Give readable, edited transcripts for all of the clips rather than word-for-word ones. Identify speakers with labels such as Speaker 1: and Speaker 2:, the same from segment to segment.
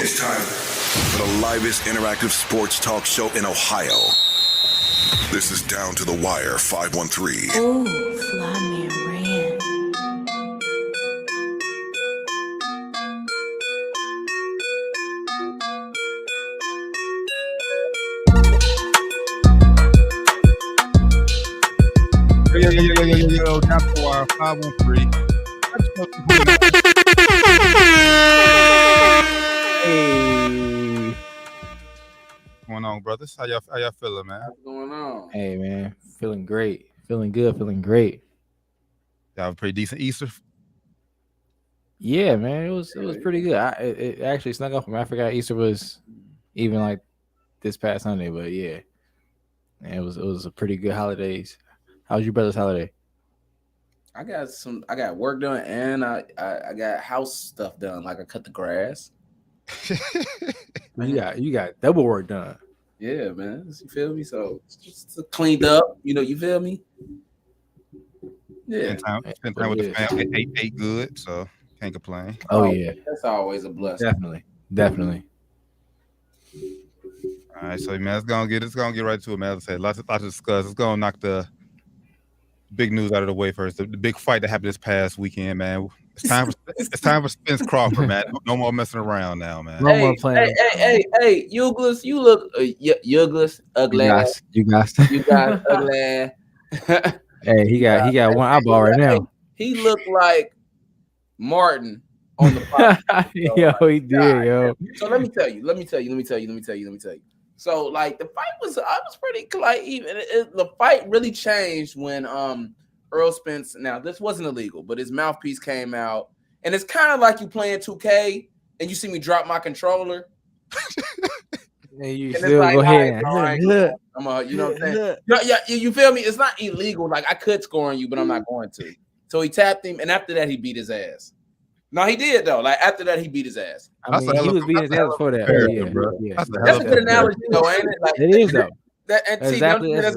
Speaker 1: It's time for the livest interactive sports talk show in Ohio. This is Down to the Wire 513.
Speaker 2: Oh, fly me a ran.
Speaker 3: Yo, Down to the Wire 513.
Speaker 4: Hey,
Speaker 3: What's going on, brothers? How y'all feeling, man?
Speaker 5: What's going on?
Speaker 4: hey, man, feeling great, feeling good, feeling great.
Speaker 3: Y'all have a pretty decent Easter.
Speaker 4: Yeah, man, it was pretty good. It actually snuck up on me. I forgot Easter was even like this past Sunday, but yeah, it was a pretty good holidays. How was your brother's holiday?
Speaker 5: I got work done and I got house stuff done. Like I cut the grass.
Speaker 4: You got double work done.
Speaker 5: Yeah, man. You feel me? So it's just cleaned up. You feel me? Yeah.
Speaker 3: Spend time with the family. Ate good, so can't complain.
Speaker 4: Oh yeah,
Speaker 5: That's always a blessing.
Speaker 4: definitely.
Speaker 3: All right, so man, let's gonna get right to it, man. As I said, lots to discuss. Let's go and knock the big news out of the way first. The big fight that happened this past weekend, man. It's time for Spence Crawford, man. No more messing around now, man.
Speaker 4: No more playing.
Speaker 5: Hey, Youglas, you look Youglas, ugly.
Speaker 4: You guys.
Speaker 5: You got ugly.
Speaker 4: Hey, he got one eyeball right now.
Speaker 5: He looked like Martin on the podcast.
Speaker 4: Yo, he did, yo.
Speaker 5: So let me tell you. So like the fight was pretty like even the fight really changed when Earl Spence. Now this wasn't illegal, but his mouthpiece came out, and it's kind of like you playing 2K and you see me drop my controller.
Speaker 4: And you
Speaker 5: And
Speaker 4: still
Speaker 5: like,
Speaker 4: go ahead.
Speaker 5: all right, you know what I'm saying? Yeah, you feel me? It's not illegal. Like I could score on you, but I'm not going to. So he tapped him, and after that, he beat his ass. No, he did though. Like after that, he beat his ass.
Speaker 4: I mean, he was beating his ass before that. Yeah.
Speaker 5: That's a good analogy, though, ain't it? Like,
Speaker 4: it is though.
Speaker 5: That's a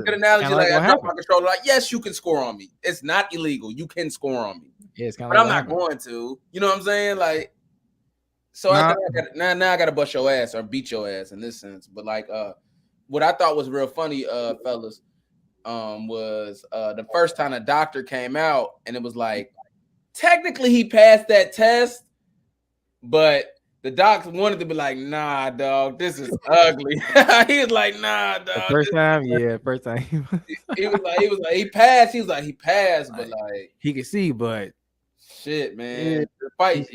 Speaker 5: good analogy. Like I drop my controller. Like, yes, you can score on me. It's not illegal. You can score on me.
Speaker 4: Yeah, it's kind of.
Speaker 5: But I'm not going to. You know what I'm saying? Like, so now I got to bust your ass or beat your ass in this sense. But like, what I thought was real funny, fellas, was the first time a doctor came out and it was like, technically he passed that test, but the doctor wanted to be like, nah, dog, this is ugly. He was like, nah, dog.
Speaker 4: First time.
Speaker 5: He was like, he passed. He was like, he passed, but like
Speaker 4: he could see, but
Speaker 5: shit, man. The fight.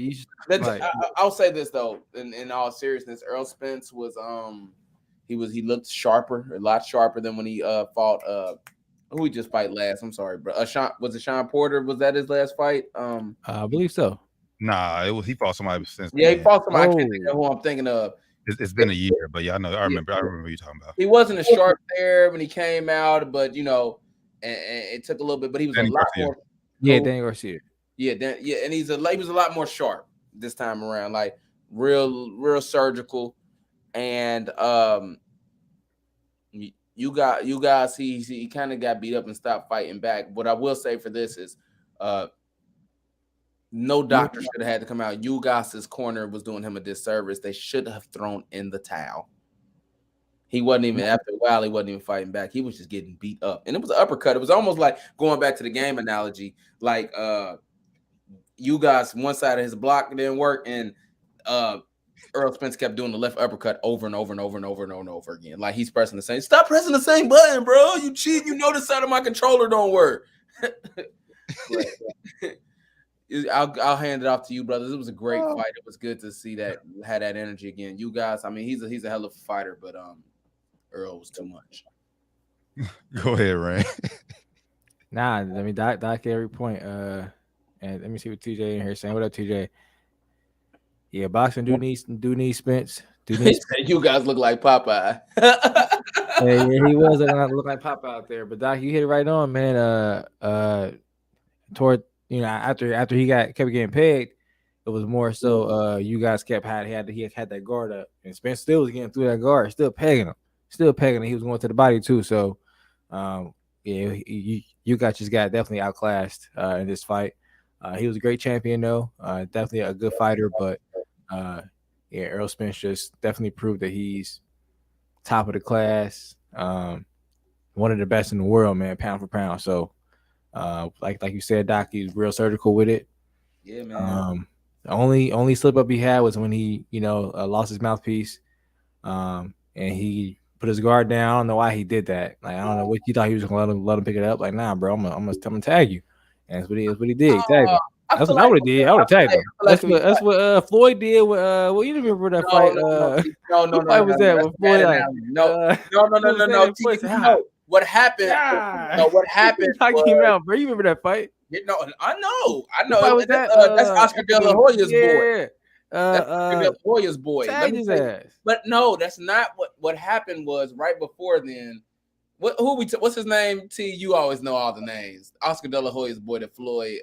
Speaker 5: I'll say this though, in all seriousness, Earl Spence was he looked sharper, a lot sharper than when he fought who he just fight last. I'm sorry, bro. Was it Sean Porter? Was that his last fight?
Speaker 4: I believe so.
Speaker 3: Nah, he fought somebody since.
Speaker 5: Yeah, he fought somebody. I can't think of who I'm thinking of.
Speaker 3: It's been a year, but yeah, I remember what you're talking about.
Speaker 5: He wasn't as sharp there when he came out, but and it took a little bit, but he was a lot more.
Speaker 4: Yeah, Danny Garcia.
Speaker 5: Yeah, and he was a lot more sharp this time around, like real surgical, and you guys, he kind of got beat up and stopped fighting back. What I will say for this is, no doctor should have had to come out. You guys' corner was doing him a disservice. They should have thrown in the towel. He wasn't even, after a while, he wasn't even fighting back. He was just getting beat up. And it was an uppercut. It was almost like going back to the game analogy, like you guys, one side of his block didn't work, and Earl Spence kept doing the left uppercut over and over and over and over and over and over again. Like he's pressing the same. Stop pressing the same button, bro. You cheat. You know the side of my controller don't work. I'll hand it off to you, brothers. It was a great fight. It was good to see that had that energy again. You guys, I mean, he's a hell of a fighter, but Earl was too much.
Speaker 3: Go ahead, Ray.
Speaker 4: Nah, let me dock every point. And let me see what TJ in here saying. What up, TJ? Yeah, boxing do need Spence.
Speaker 5: You guys look like Popeye.
Speaker 4: Yeah, he was look like Popeye out there. But Doc, you hit it right on, man. Toward after he kept getting pegged, it was more so you guys he had that guard up, and Spence still was getting through that guard, still pegging him. He was going to the body too. So, you guys just got definitely outclassed in this fight. He was a great champion though, definitely a good fighter, but yeah, Errol Spence just definitely proved that he's top of the class. One of the best in the world, man, pound for pound. So, like you said, Doc, he's real surgical with it.
Speaker 5: Yeah, man.
Speaker 4: The only slip up he had was when he, lost his mouthpiece, and he put his guard down. I don't know why he did that. Like, I don't know what you thought he was gonna let him pick it up. Like, nah, bro, I'm gonna tag you. And that's what he did. He tagged him. That's what I would have did. I would have tagged him. That's what Floyd did. Well, you remember that fight?
Speaker 5: No.
Speaker 4: What fight was that? With Floyd,
Speaker 5: No. What happened? No, what happened?
Speaker 4: I came out, bro. You remember that fight?
Speaker 5: No, I know.
Speaker 4: Was that?
Speaker 5: That's Oscar De La Hoya's boy. That's Oscar De La Hoya's boy.
Speaker 4: Tag his ass.
Speaker 5: But no, that's not what happened. Was right before then. What's his name? T, you always know all the names. Oscar De La Hoya's boy, the Floyd.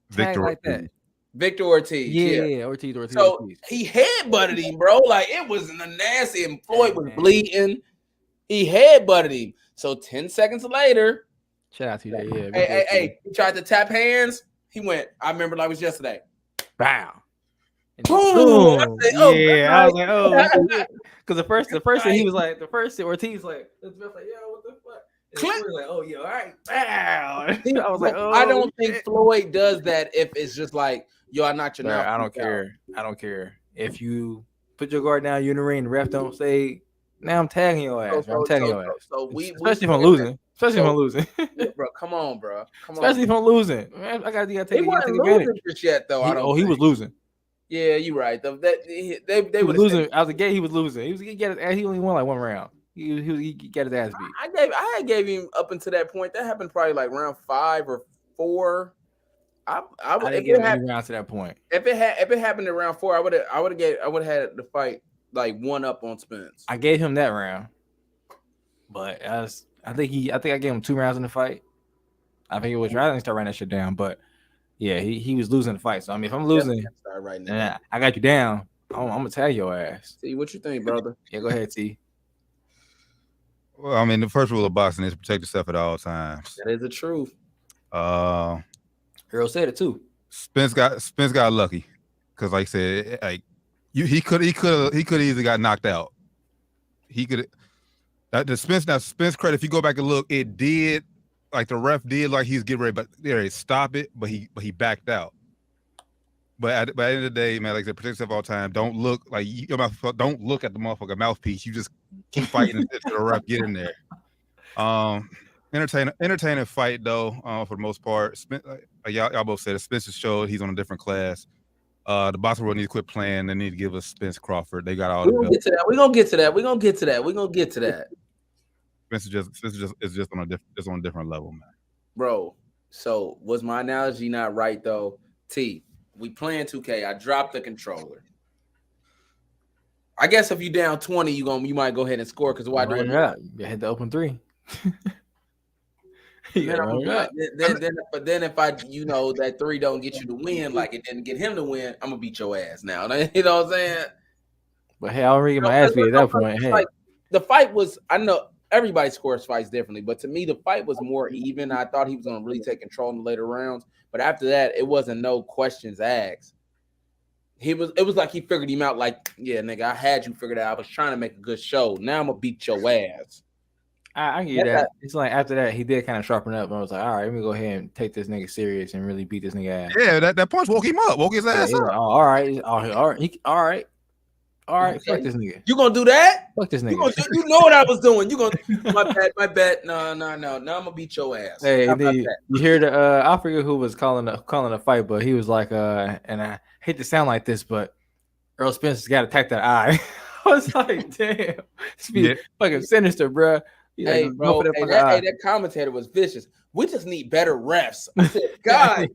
Speaker 3: Victor
Speaker 4: like that.
Speaker 5: Victor Ortiz.
Speaker 4: Yeah, Ortiz.
Speaker 5: So he headbutted him, bro. Like it was nasty, and Floyd was bleeding. He headbutted him. So 10 seconds later,
Speaker 4: shout out to you. Yeah.
Speaker 5: Hey, he tried to tap hands. He went. I remember like it was yesterday.
Speaker 4: Bow.
Speaker 5: Boom.
Speaker 4: I was like, oh, because the first thing he was like, Ortiz like, yo, what the fuck? Click. Like, oh, yeah, all right. Bow. I was like, oh,
Speaker 5: I don't think Floyd does that if it's just like, yo, I knocked your nerve.
Speaker 4: I don't care. If you put your guard down, you're in the ring, the ref don't say, now I'm tagging your ass. I'm tagging your ass. Especially if I'm losing.
Speaker 5: Yeah, bro, come on, bro.
Speaker 4: Especially if I'm losing. Man, I got to take
Speaker 5: advantage. Just yet, though.
Speaker 4: He was losing.
Speaker 5: Yeah, you're right. They
Speaker 4: were losing. Out the gate, he was losing. He only won like one round. He got his ass beat.
Speaker 5: I gave him up until that point. That happened probably like round 5 or 4. I
Speaker 4: didn't get any round to that point.
Speaker 5: If it happened in round 4, I would have had the fight like 1 up on Spence.
Speaker 4: I gave him that round, but I think I gave him 2 rounds in the fight. I think it was. I didn't start writing that shit down, but yeah, he was losing the fight. So I mean, if I'm losing, and I got you down, I'm gonna tag your ass.
Speaker 5: See what you think, brother?
Speaker 4: Yeah, go ahead, T.
Speaker 3: Well, I mean, the first rule of boxing is protect yourself at all times.
Speaker 5: That is the truth.
Speaker 4: Earl said it too.
Speaker 3: Spence got lucky because, like I said, like he could easily got knocked out. He could. The Spence credit. If you go back and look, it did. Like the ref did, like he's getting ready, but to stop it, but he backed out. But by the end of the day, man, like I said, protect yourself all the time. Don't look like don't look at the motherfucker mouthpiece. You just keep fighting until the ref get in there. Entertaining fight though, for the most part. Y'all both said it. Spence showed he's on a different class. The boxing world needs to quit playing. They need to give us Spence Crawford. They got all the belts.
Speaker 5: We're gonna get to that.
Speaker 3: Spence is just on a different level, man.
Speaker 5: Bro, so was my analogy not right though? T, we playing 2K. I dropped the controller. I guess if you down 20, you might go ahead and score because why do it?
Speaker 4: You hit the open 3.
Speaker 5: But then if that 3 don't get you to win, like it didn't get him to win, I'm gonna beat your ass now. You know what I'm saying?
Speaker 4: But hey, I already get my ass beat at that point. Hey,
Speaker 5: like, the fight was. I know everybody scores fights differently, but to me, the fight was more even. I thought he was gonna really take control in the later rounds, but after that, it wasn't no questions asked. It was like he figured him out. Like, yeah, nigga, I had you figured out. I was trying to make a good show. Now I'm gonna beat your ass.
Speaker 4: I get that. It's like after that, he did kind of sharpen up. And I was like, all right, let me go ahead and take this nigga serious and really beat this nigga ass.
Speaker 3: Yeah, that punch woke him up, woke his ass up.
Speaker 4: Like, all right. Okay. Fuck this nigga.
Speaker 5: You gonna do that?
Speaker 4: Fuck this nigga.
Speaker 5: You know what I was doing. You gonna my bad. No. Now I'm gonna beat your ass.
Speaker 4: Hey, you hear the I forget who was calling a fight, but he was like, and I hate to sound like this, but Earl Spencer's got to attack that eye. I was like, damn, this fucking sinister, bro.
Speaker 5: Hey, bro, that commentator was vicious. We just need better refs. I said, God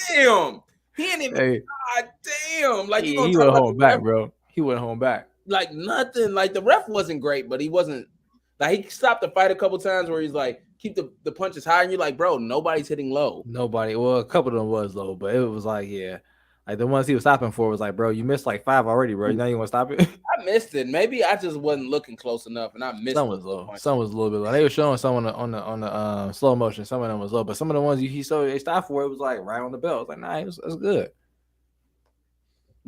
Speaker 5: damn. He ain't even, God damn. Like,
Speaker 4: he went home back, bro. He went home back.
Speaker 5: Like, nothing. Like, the ref wasn't great, but he wasn't. Like, he stopped the fight a couple times where he's like, keep the punches high. And you're like, bro, nobody's hitting low.
Speaker 4: Nobody. Well, a couple of them was low, but it was like, yeah. Like, the ones he was stopping for was like, bro, you missed like 5 already, bro. Now you want to stop it?
Speaker 5: I missed it. Maybe I just wasn't looking close enough, and I missed it.
Speaker 4: Some was low. Some was a little bit low. They were showing some on the slow motion. Some of them was low, but some of the ones they stopped for, it was like right on the belt. It was like, nah, it was good.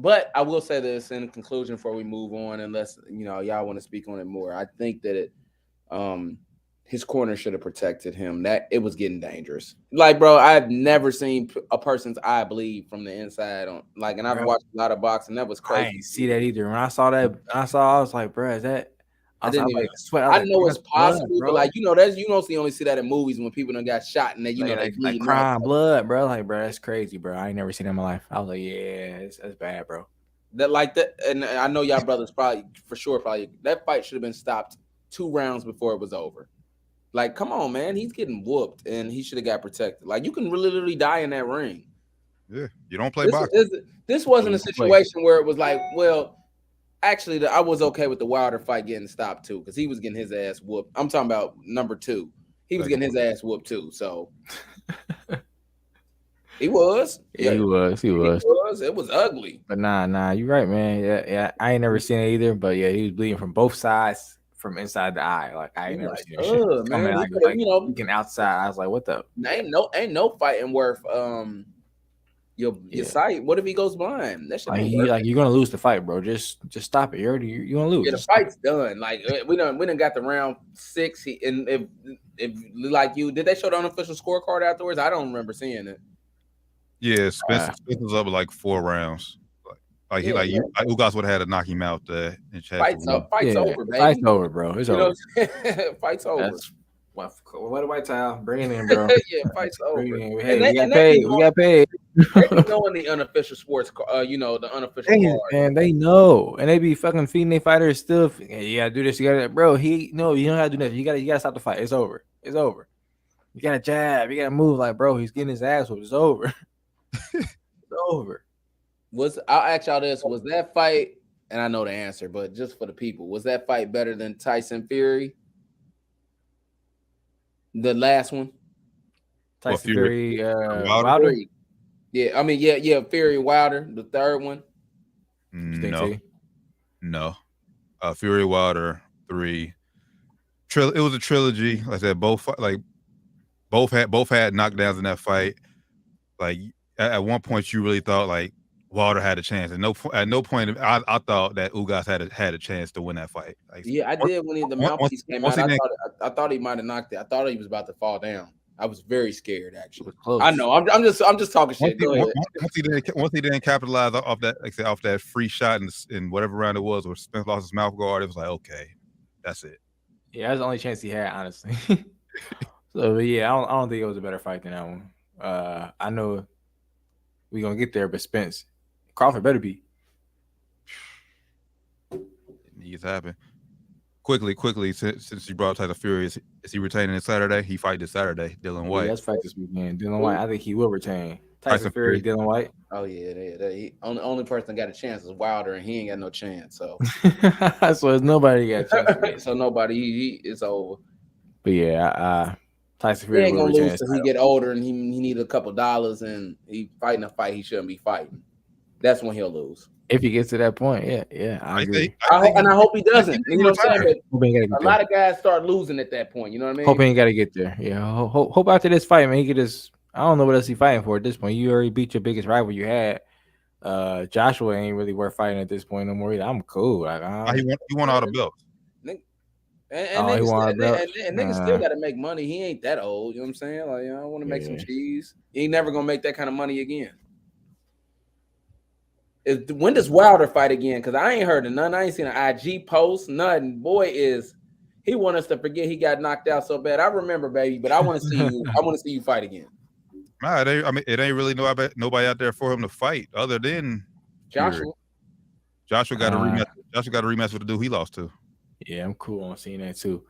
Speaker 5: But I will say this in conclusion before we move on, unless y'all want to speak on it more. I think that his corner should have protected him. That it was getting dangerous. Like, bro, I've never seen a person's eye bleed from the inside on. Like, and I've watched a lot of boxing. That was crazy.
Speaker 4: I didn't see that either. When I saw that, I was like, bro, is that?
Speaker 5: I didn't even
Speaker 4: sweat.
Speaker 5: I know it's possible, but like that's you don't only see that in movies when people done got shot and they they bleed
Speaker 4: crying blood, bro. Like, bro, that's crazy, bro. I ain't never seen that in my life. I was like, yeah, that's bad, bro.
Speaker 5: That, and I know y'all brothers probably that fight should have been stopped 2 rounds before it was over. Like, come on, man, he's getting whooped and he should have got protected. Like, you can literally die in that ring.
Speaker 3: Yeah, you don't play boxing.
Speaker 5: This wasn't a situation where it was like, well. Actually, I was okay with the Wilder fight getting stopped too, because he was getting his ass whooped. I'm talking about number 2. He was getting his ass whooped too. So he was.
Speaker 4: Yeah, he was.
Speaker 5: It was ugly.
Speaker 4: But nah, you're right, man. Yeah. I ain't never seen it either. But yeah, he was bleeding from both sides, from inside the eye. Like I ain't never seen that shit.
Speaker 5: Man,
Speaker 4: like looking outside. I was like, what the?
Speaker 5: Ain't no fighting worth your sight. What if he goes blind? That should
Speaker 4: you're gonna lose the fight, bro. Just stop it. You're gonna lose.
Speaker 5: Yeah, the fight's done. Like we done got the round 6. And if like you did, they show the unofficial scorecard afterwards? I don't remember seeing it.
Speaker 3: Yeah, Spence was up like 4 rounds. Ugas would have had to knock him out.
Speaker 5: Fight's over, baby.
Speaker 4: Fight's over, bro. It's over.
Speaker 5: Fight's over.
Speaker 4: What a white towel. Bring it in, bro.
Speaker 5: Yeah, fight's over.
Speaker 4: Hey, we got paid. We got paid.
Speaker 5: They be knowing the unofficial sports, the unofficial card.
Speaker 4: Man, they know. And they be fucking feeding their fighters stuff. Hey, you gotta do this. You gotta, bro. You don't have to do nothing. You gotta stop the fight. It's over. It's over. You gotta jab. You gotta move. Like, bro, he's getting his ass whooped. It's over. It's over.
Speaker 5: I'll ask y'all this: was that fight? And I know the answer, but just for the people, was that fight better than Tyson Fury? The last one,
Speaker 4: Tyson Fury, Wilder.
Speaker 5: Yeah, I mean, yeah, Fury Wilder. The third one,
Speaker 3: no, Fury Wilder 3. It was a trilogy. Like I said, both had knockdowns in that fight. Like at one point, you really thought like Wilder had a chance. At no point, I thought that Ugas had a chance to win that fight. Like,
Speaker 5: yeah, I did when the mouthpiece came out. I thought he might have knocked it. I thought he was about to fall down. I was very scared, actually. I know. I'm just talking shit.
Speaker 3: Once he didn't capitalize off that free shot in whatever round it was, where Spence lost his mouth guard, it was like, okay, that's it.
Speaker 4: Yeah, that's the only chance he had, honestly. So yeah, I don't think it was a better fight than that one. I know we're gonna get there, but Spence. Crawford better be.
Speaker 3: It needs to happen. Quickly, since you brought up Tyson Fury, is he retaining this Saturday? He fight this Saturday, Dylan White.
Speaker 4: Yeah, let's fight this weekend. Dylan White, I think he will retain. Tyson Fury, Dylan White.
Speaker 5: Oh, yeah. Only person that got a chance is Wilder, and he ain't got no chance. So
Speaker 4: it's nobody got a chance.
Speaker 5: So nobody, it's over.
Speaker 4: But yeah, Tyson Fury
Speaker 5: he ain't going to lose until he get older and he need a couple dollars and he fighting a fight he shouldn't be fighting. That's when he'll lose.
Speaker 4: If he gets to that point, yeah, I agree.
Speaker 5: I hope he doesn't. You know what I'm saying? A lot of guys start losing at that point. You know what I mean?
Speaker 4: Hoping he got to get there. Yeah, hope after this fight, man, he could just. I don't know what else he's fighting for at this point. You already beat your biggest rival you had. Joshua ain't really worth fighting at this point no more either. I'm cool. Like,
Speaker 3: he won all the belts.
Speaker 5: And niggas still got to make money. He ain't that old. You know what I'm saying? Like, I want to make some cheese. He ain't never gonna make that kind of money again. When does Wilder fight again? Because I ain't heard of none. I ain't seen an IG post. Nothing. Boy, he want us to forget he got knocked out so bad. I remember, baby, but I want to see you. I want to see you fight again.
Speaker 3: Nah, it ain't really nobody out there for him to fight other than
Speaker 5: Joshua.
Speaker 3: Fury. Joshua got a rematch. Joshua got a rematch with the dude he lost to.
Speaker 4: Yeah, I'm cool on seeing that too.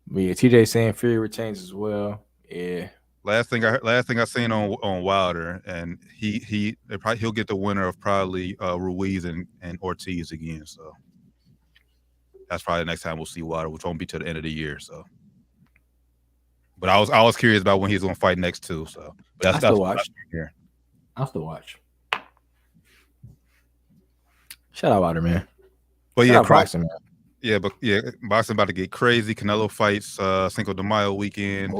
Speaker 4: But yeah, TJ saying Fury retains as well. Yeah.
Speaker 3: Last thing I seen on Wilder, and he'll get the winner of probably Ruiz and Ortiz again. So that's probably the next time we'll see Wilder, which won't be till the end of the year. So, but I was curious about when he's going to fight next too. So, but
Speaker 4: I'll still watch. I'll still watch. Shout out Wilder, man.
Speaker 3: But
Speaker 4: shout out boxing, man.
Speaker 3: Yeah, boxing about to get crazy. Canelo fights Cinco de Mayo weekend.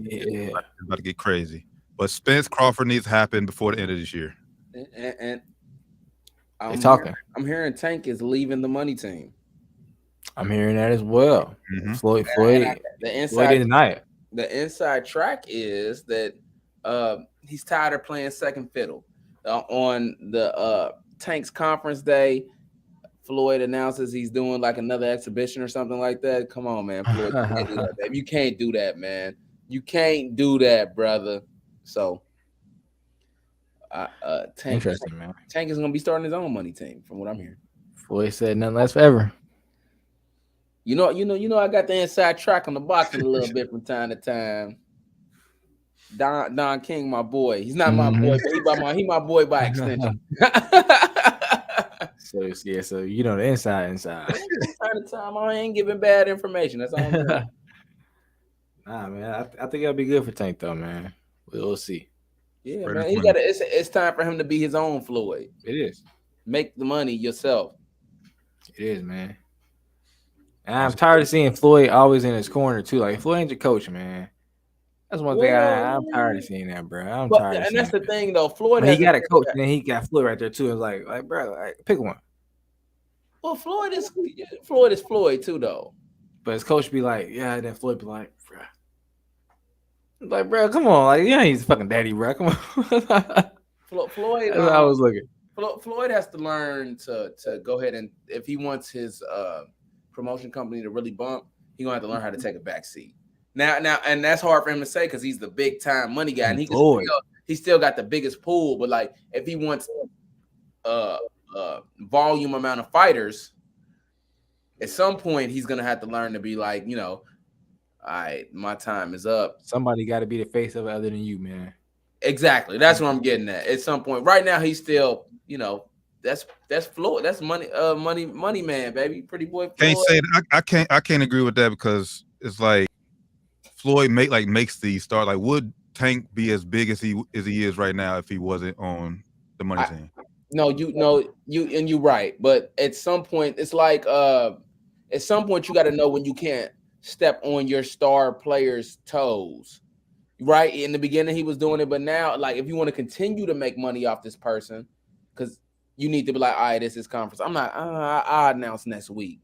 Speaker 3: It's about to get crazy. But Spence Crawford needs to happen before the end of this year.
Speaker 5: I'm hearing Tank is leaving the money team.
Speaker 4: I'm hearing that as well.
Speaker 3: Mhm.
Speaker 4: Floyd
Speaker 5: The
Speaker 4: didn't deny it.
Speaker 5: The inside track is that he's tired of playing second fiddle. On the Tank's conference day, Floyd announces he's doing like another exhibition or something like that. Come on, man, Floyd, you can't do that, babe. You can't do that, man. You can't do that, brother. So, Tank,
Speaker 4: Interesting, man.
Speaker 5: Tank is gonna be starting his own money team, from what I'm hearing.
Speaker 4: Floyd said nothing less forever.
Speaker 5: You know, I got the inside track on the boxing a little bit from time to time. Don King, my boy. He's not my boy, but he my boy by extension.
Speaker 4: So you know the inside.
Speaker 5: From time to time, I ain't giving bad information. That's all I'm doing.
Speaker 4: Nah, man. I think it'll be good for Tank though, man. We'll see.
Speaker 5: Yeah, man. It's time for him to be his own Floyd.
Speaker 4: It is.
Speaker 5: Make the money yourself.
Speaker 4: It is, man. And I'm tired of seeing Floyd always in his corner too. Like Floyd ain't your coach, man. That's one thing I'm tired of seeing that, bro.
Speaker 5: And that's the thing, though. Floyd,
Speaker 4: he got a coach, and then he got Floyd right there too. It's like, bro, pick one.
Speaker 5: Well, Floyd is Floyd too, though.
Speaker 4: But his coach be like, yeah, and then Floyd be like, bro, come on, like, yeah, he's fucking daddy, bro. Come on.
Speaker 5: Floyd.
Speaker 4: That's how I was looking.
Speaker 5: Floyd has to learn to go ahead and if he wants his promotion company to really bump, he's gonna have to learn how to take a back seat. Now, and that's hard for him to say because he's the big time money guy, and he still got the biggest pool. But like, if he wants volume amount of fighters, at some point he's gonna have to learn to be like, all right, my time is up.
Speaker 4: Somebody got to be the face of it other than you, man.
Speaker 5: Exactly, that's what I'm getting at. At some point, right now he's still, that's Floyd. That's money man, baby, pretty boy. Floyd.
Speaker 3: Can't say that. I can't agree with that because it's like. Floyd makes the start. Like, would Tank be as big as he is right now if he wasn't on the money team?
Speaker 5: You're right. But at some point, it's like at some point you got to know when you can't step on your star player's toes. Right? In the beginning, he was doing it, but now, like, if you want to continue to make money off this person, because you need to be like, all right, this is conference. I'll announce next week,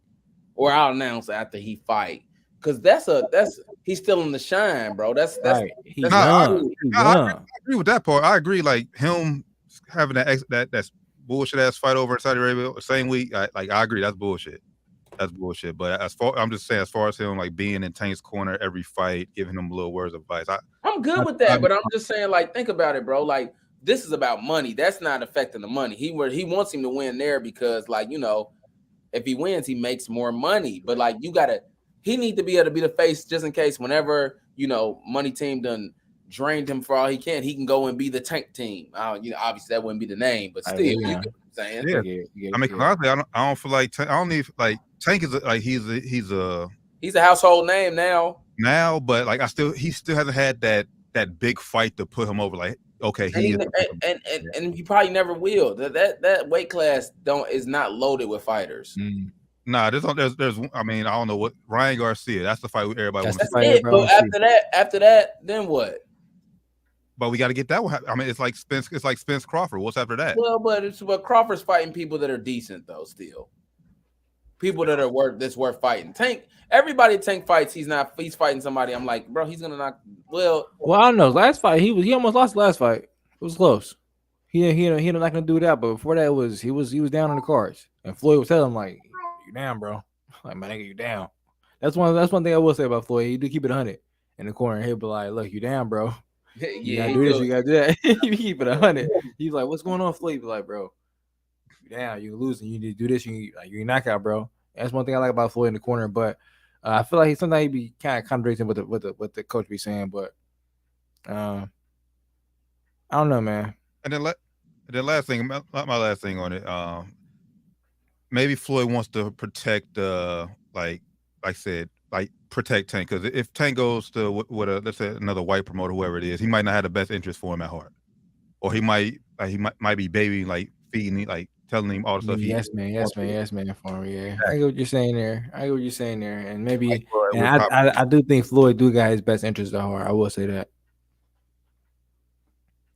Speaker 5: or I'll announce after he fight. Because he's still in the shine, bro. That's
Speaker 4: right.
Speaker 3: I agree with that part. I agree, like him having that bullshit ass fight over in Saudi Arabia the same week. I agree, that's bullshit. That's bullshit. But I'm just saying, as far as him like being in Tank's corner every fight, giving him little words of advice,
Speaker 5: I'm good with that. But I'm just saying, like, think about it, bro. Like, this is about money. That's not affecting the money. He wants him to win there because, like, if he wins, he makes more money. But like, he need to be able to be the face just in case whenever, money team done drained him for all he can go and be the Tank team. Obviously that wouldn't be the name, but still, you get what I'm saying?
Speaker 3: Yeah. I mean, honestly, I don't feel like I don't need like Tank is like he's a
Speaker 5: household name now.
Speaker 3: Now, but like he still hasn't had that big fight to put him over. Like, okay,
Speaker 5: and he probably never will. That weight class is not loaded with fighters.
Speaker 3: Nah, there's. I mean, I don't know what Ryan Garcia. That's the fight everybody wants to
Speaker 5: see. But after that, then what?
Speaker 3: But we got to get that one. I mean, it's like Spence. It's like Spence Crawford. What's after that?
Speaker 5: Well, but Crawford's fighting people that are decent though. Still, people that are worth fighting. Everybody Tank fights. He's fighting somebody. I'm like, bro, he's gonna knock. Well,
Speaker 4: I don't know. Last fight, he almost lost the last fight. It was close. He not gonna do that. But before that, he was down on the cards, and Floyd was telling him like, "You down, bro? Like, my nigga, you down." That's one thing I will say about Floyd. He do keep it 100 in the corner. He'll be like, "Look, you down, bro? You gotta do this. You gotta do that." You keep it 100. He's like, "What's going on, Floyd?" He be like, "Bro, you down? You losing? You need to do this. You knockout, bro." That's one thing I like about Floyd in the corner. But I feel like sometimes he be kind of contradicting what the coach be saying. But I don't know, man.
Speaker 3: And then the last thing, my last thing on it, maybe Floyd wants to protect, like I said, like protect Tank, because if Tank goes to let's say another white promoter, whoever it is, he might not have the best interest for him at heart, or he might be babying, like feeding, like telling him all the stuff.
Speaker 4: Yes, man, for me. Yeah, I get what you're saying there. And maybe, I do think Floyd do got his best interest at heart. I will say that.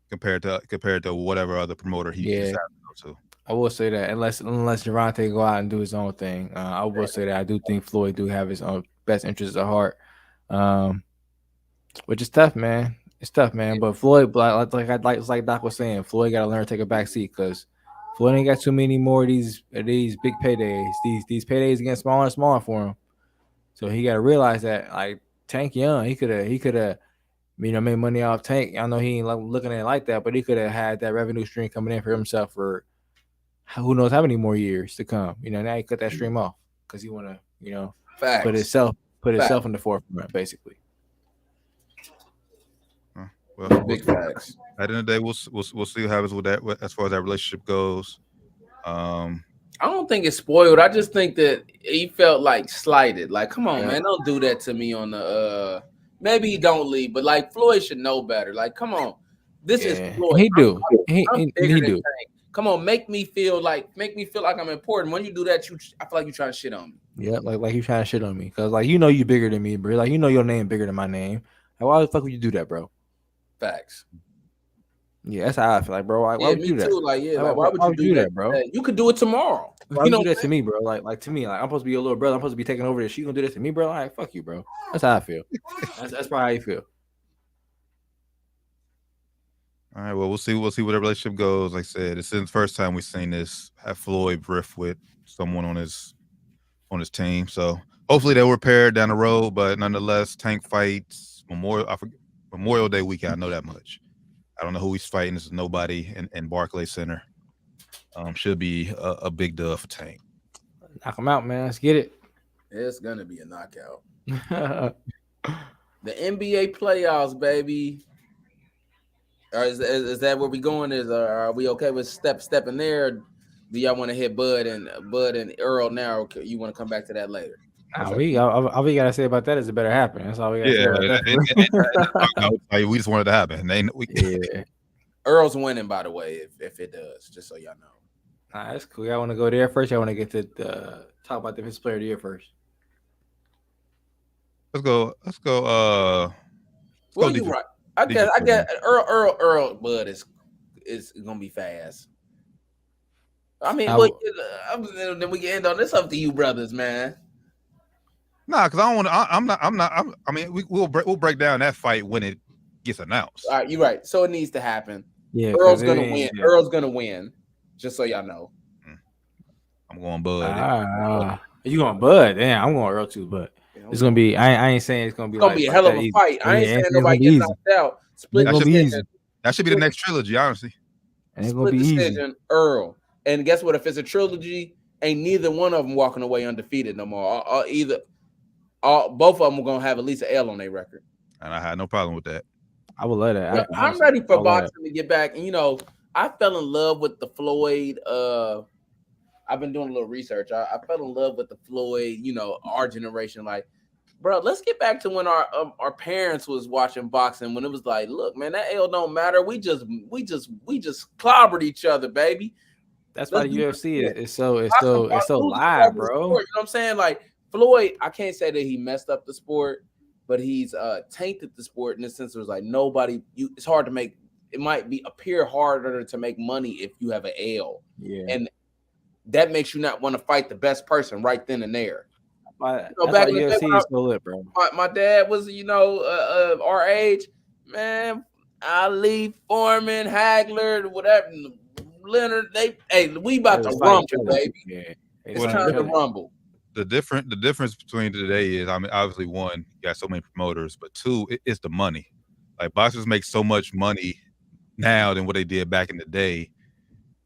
Speaker 4: Compared
Speaker 3: to whatever other promoter he decided to go to.
Speaker 4: I will say that unless Durant go out and do his own thing, I will say that I do think Floyd do have his own best interests at heart, which is tough, man. It's tough, man. But Floyd, like Doc was saying, Floyd got to learn to take a back seat because Floyd ain't got too many more of these big paydays. These paydays getting smaller and smaller for him. So he got to realize that like Tank Young, he could have made money off Tank. I know he ain't looking at it like that, but he could have had that revenue stream coming in for himself for who knows how many more years to come. Now he cut that stream off because he want to,
Speaker 5: Facts.
Speaker 4: put himself in the forefront, basically.
Speaker 3: Well,
Speaker 5: Big facts.
Speaker 3: At the end of the day, we'll see what happens with that as far as that relationship goes.
Speaker 5: I don't think it's spoiled. I just think that he felt like slighted. Like, come on, man, don't do that to me on the. Maybe he don't leave, but like Floyd should know better. Like, come on, this is Floyd.
Speaker 4: He do. He
Speaker 5: do.
Speaker 4: Tank.
Speaker 5: Come on, make me feel like I'm important. When you do that, I feel like you're trying to shit on me.
Speaker 4: Yeah, like you trying to shit on me because like you bigger than me, bro. Like your name bigger than my name. Like, why the fuck would you do that, bro?
Speaker 5: Facts.
Speaker 4: Yeah, that's how I feel like, bro. Like, why would you do that?
Speaker 5: Too. Like, why would you do that, bro? You could do it tomorrow.
Speaker 4: Why would you do that to me, bro? Like to me, like I'm supposed to be your little brother. I'm supposed to be taking over this. She gonna do this to me, bro? Like, fuck you, bro. That's how I feel. That's probably how you feel.
Speaker 3: All right, well, we'll see where the relationship goes. Like I said, it's the first time we've seen this have Floyd riff with someone on his team. So hopefully they'll repair down the road. But nonetheless, Tank fights Memorial Day weekend. I know that much. I don't know who he's fighting. This is nobody in Barclays Center. Should be a big dub for Tank.
Speaker 4: Knock him out, man. Let's get it.
Speaker 5: It's gonna be a knockout. The NBA playoffs, baby. Or is that where we going? Are we okay with stepping there? Or do y'all want to hit Bud and Earl now? Or you want to come back to that later?
Speaker 4: All we gotta say about that is it better happen. That's all we gotta say about that.
Speaker 3: We just wanted to happen.
Speaker 5: Earl's winning, by the way, if it does, just so y'all know.
Speaker 4: All right, that's cool. Y'all want to go there first? Y'all want to get to talk about the defensive player of the year first?
Speaker 3: Let's go.
Speaker 5: Well, you're right. I guess Earl Bud is gonna be fast. I mean, then we can end on this. Up to you, brothers, man.
Speaker 3: Nah, because I don't want to. I mean, we'll break down that fight when it gets announced.
Speaker 5: All right, you're right. So it needs to happen.
Speaker 4: Yeah,
Speaker 5: Earl's gonna win. Yeah. Earl's gonna win. Just so y'all know.
Speaker 3: I'm going Bud.
Speaker 4: You going Bud? Damn, I'm going Earl too. But it's gonna be. I ain't saying it's gonna be.
Speaker 5: It's gonna be a hell of a fight. I ain't saying nobody gets knocked out. Split decision.
Speaker 3: That should be the next trilogy, honestly.
Speaker 5: Split decision, Earl. And guess what? If it's a trilogy, ain't neither one of them walking away undefeated no more. Both of them are gonna have at least an L on their record.
Speaker 3: And I had no problem with that.
Speaker 4: I would let it.
Speaker 5: I'm ready for boxing to get back. And I fell in love with the Floyd. I've been doing a little research. I fell in love with the Floyd. Our generation, like, bro, let's get back to when our parents was watching boxing, when it was like, look, man, that L don't matter. We just clobbered each other, baby.
Speaker 4: That's why the UFC is so live, bro.
Speaker 5: You know what I'm saying? Like Floyd, I can't say that he messed up the sport, but he's tainted the sport in the sense it was like it's hard to make. It might appear harder to make money if you have an L.
Speaker 4: Yeah.
Speaker 5: And that makes you not want to fight the best person right then and there.
Speaker 4: Back in the UFC is so lit, bro.
Speaker 5: My dad was, our age, man. Ali, Foreman, Hagler, whatever, Leonard. We about to rumble, baby. Yeah. It's time to rumble.
Speaker 3: The difference between today is, I mean, obviously one, you got so many promoters, but two, it's the money. Like boxers make so much money now than what they did back in the day,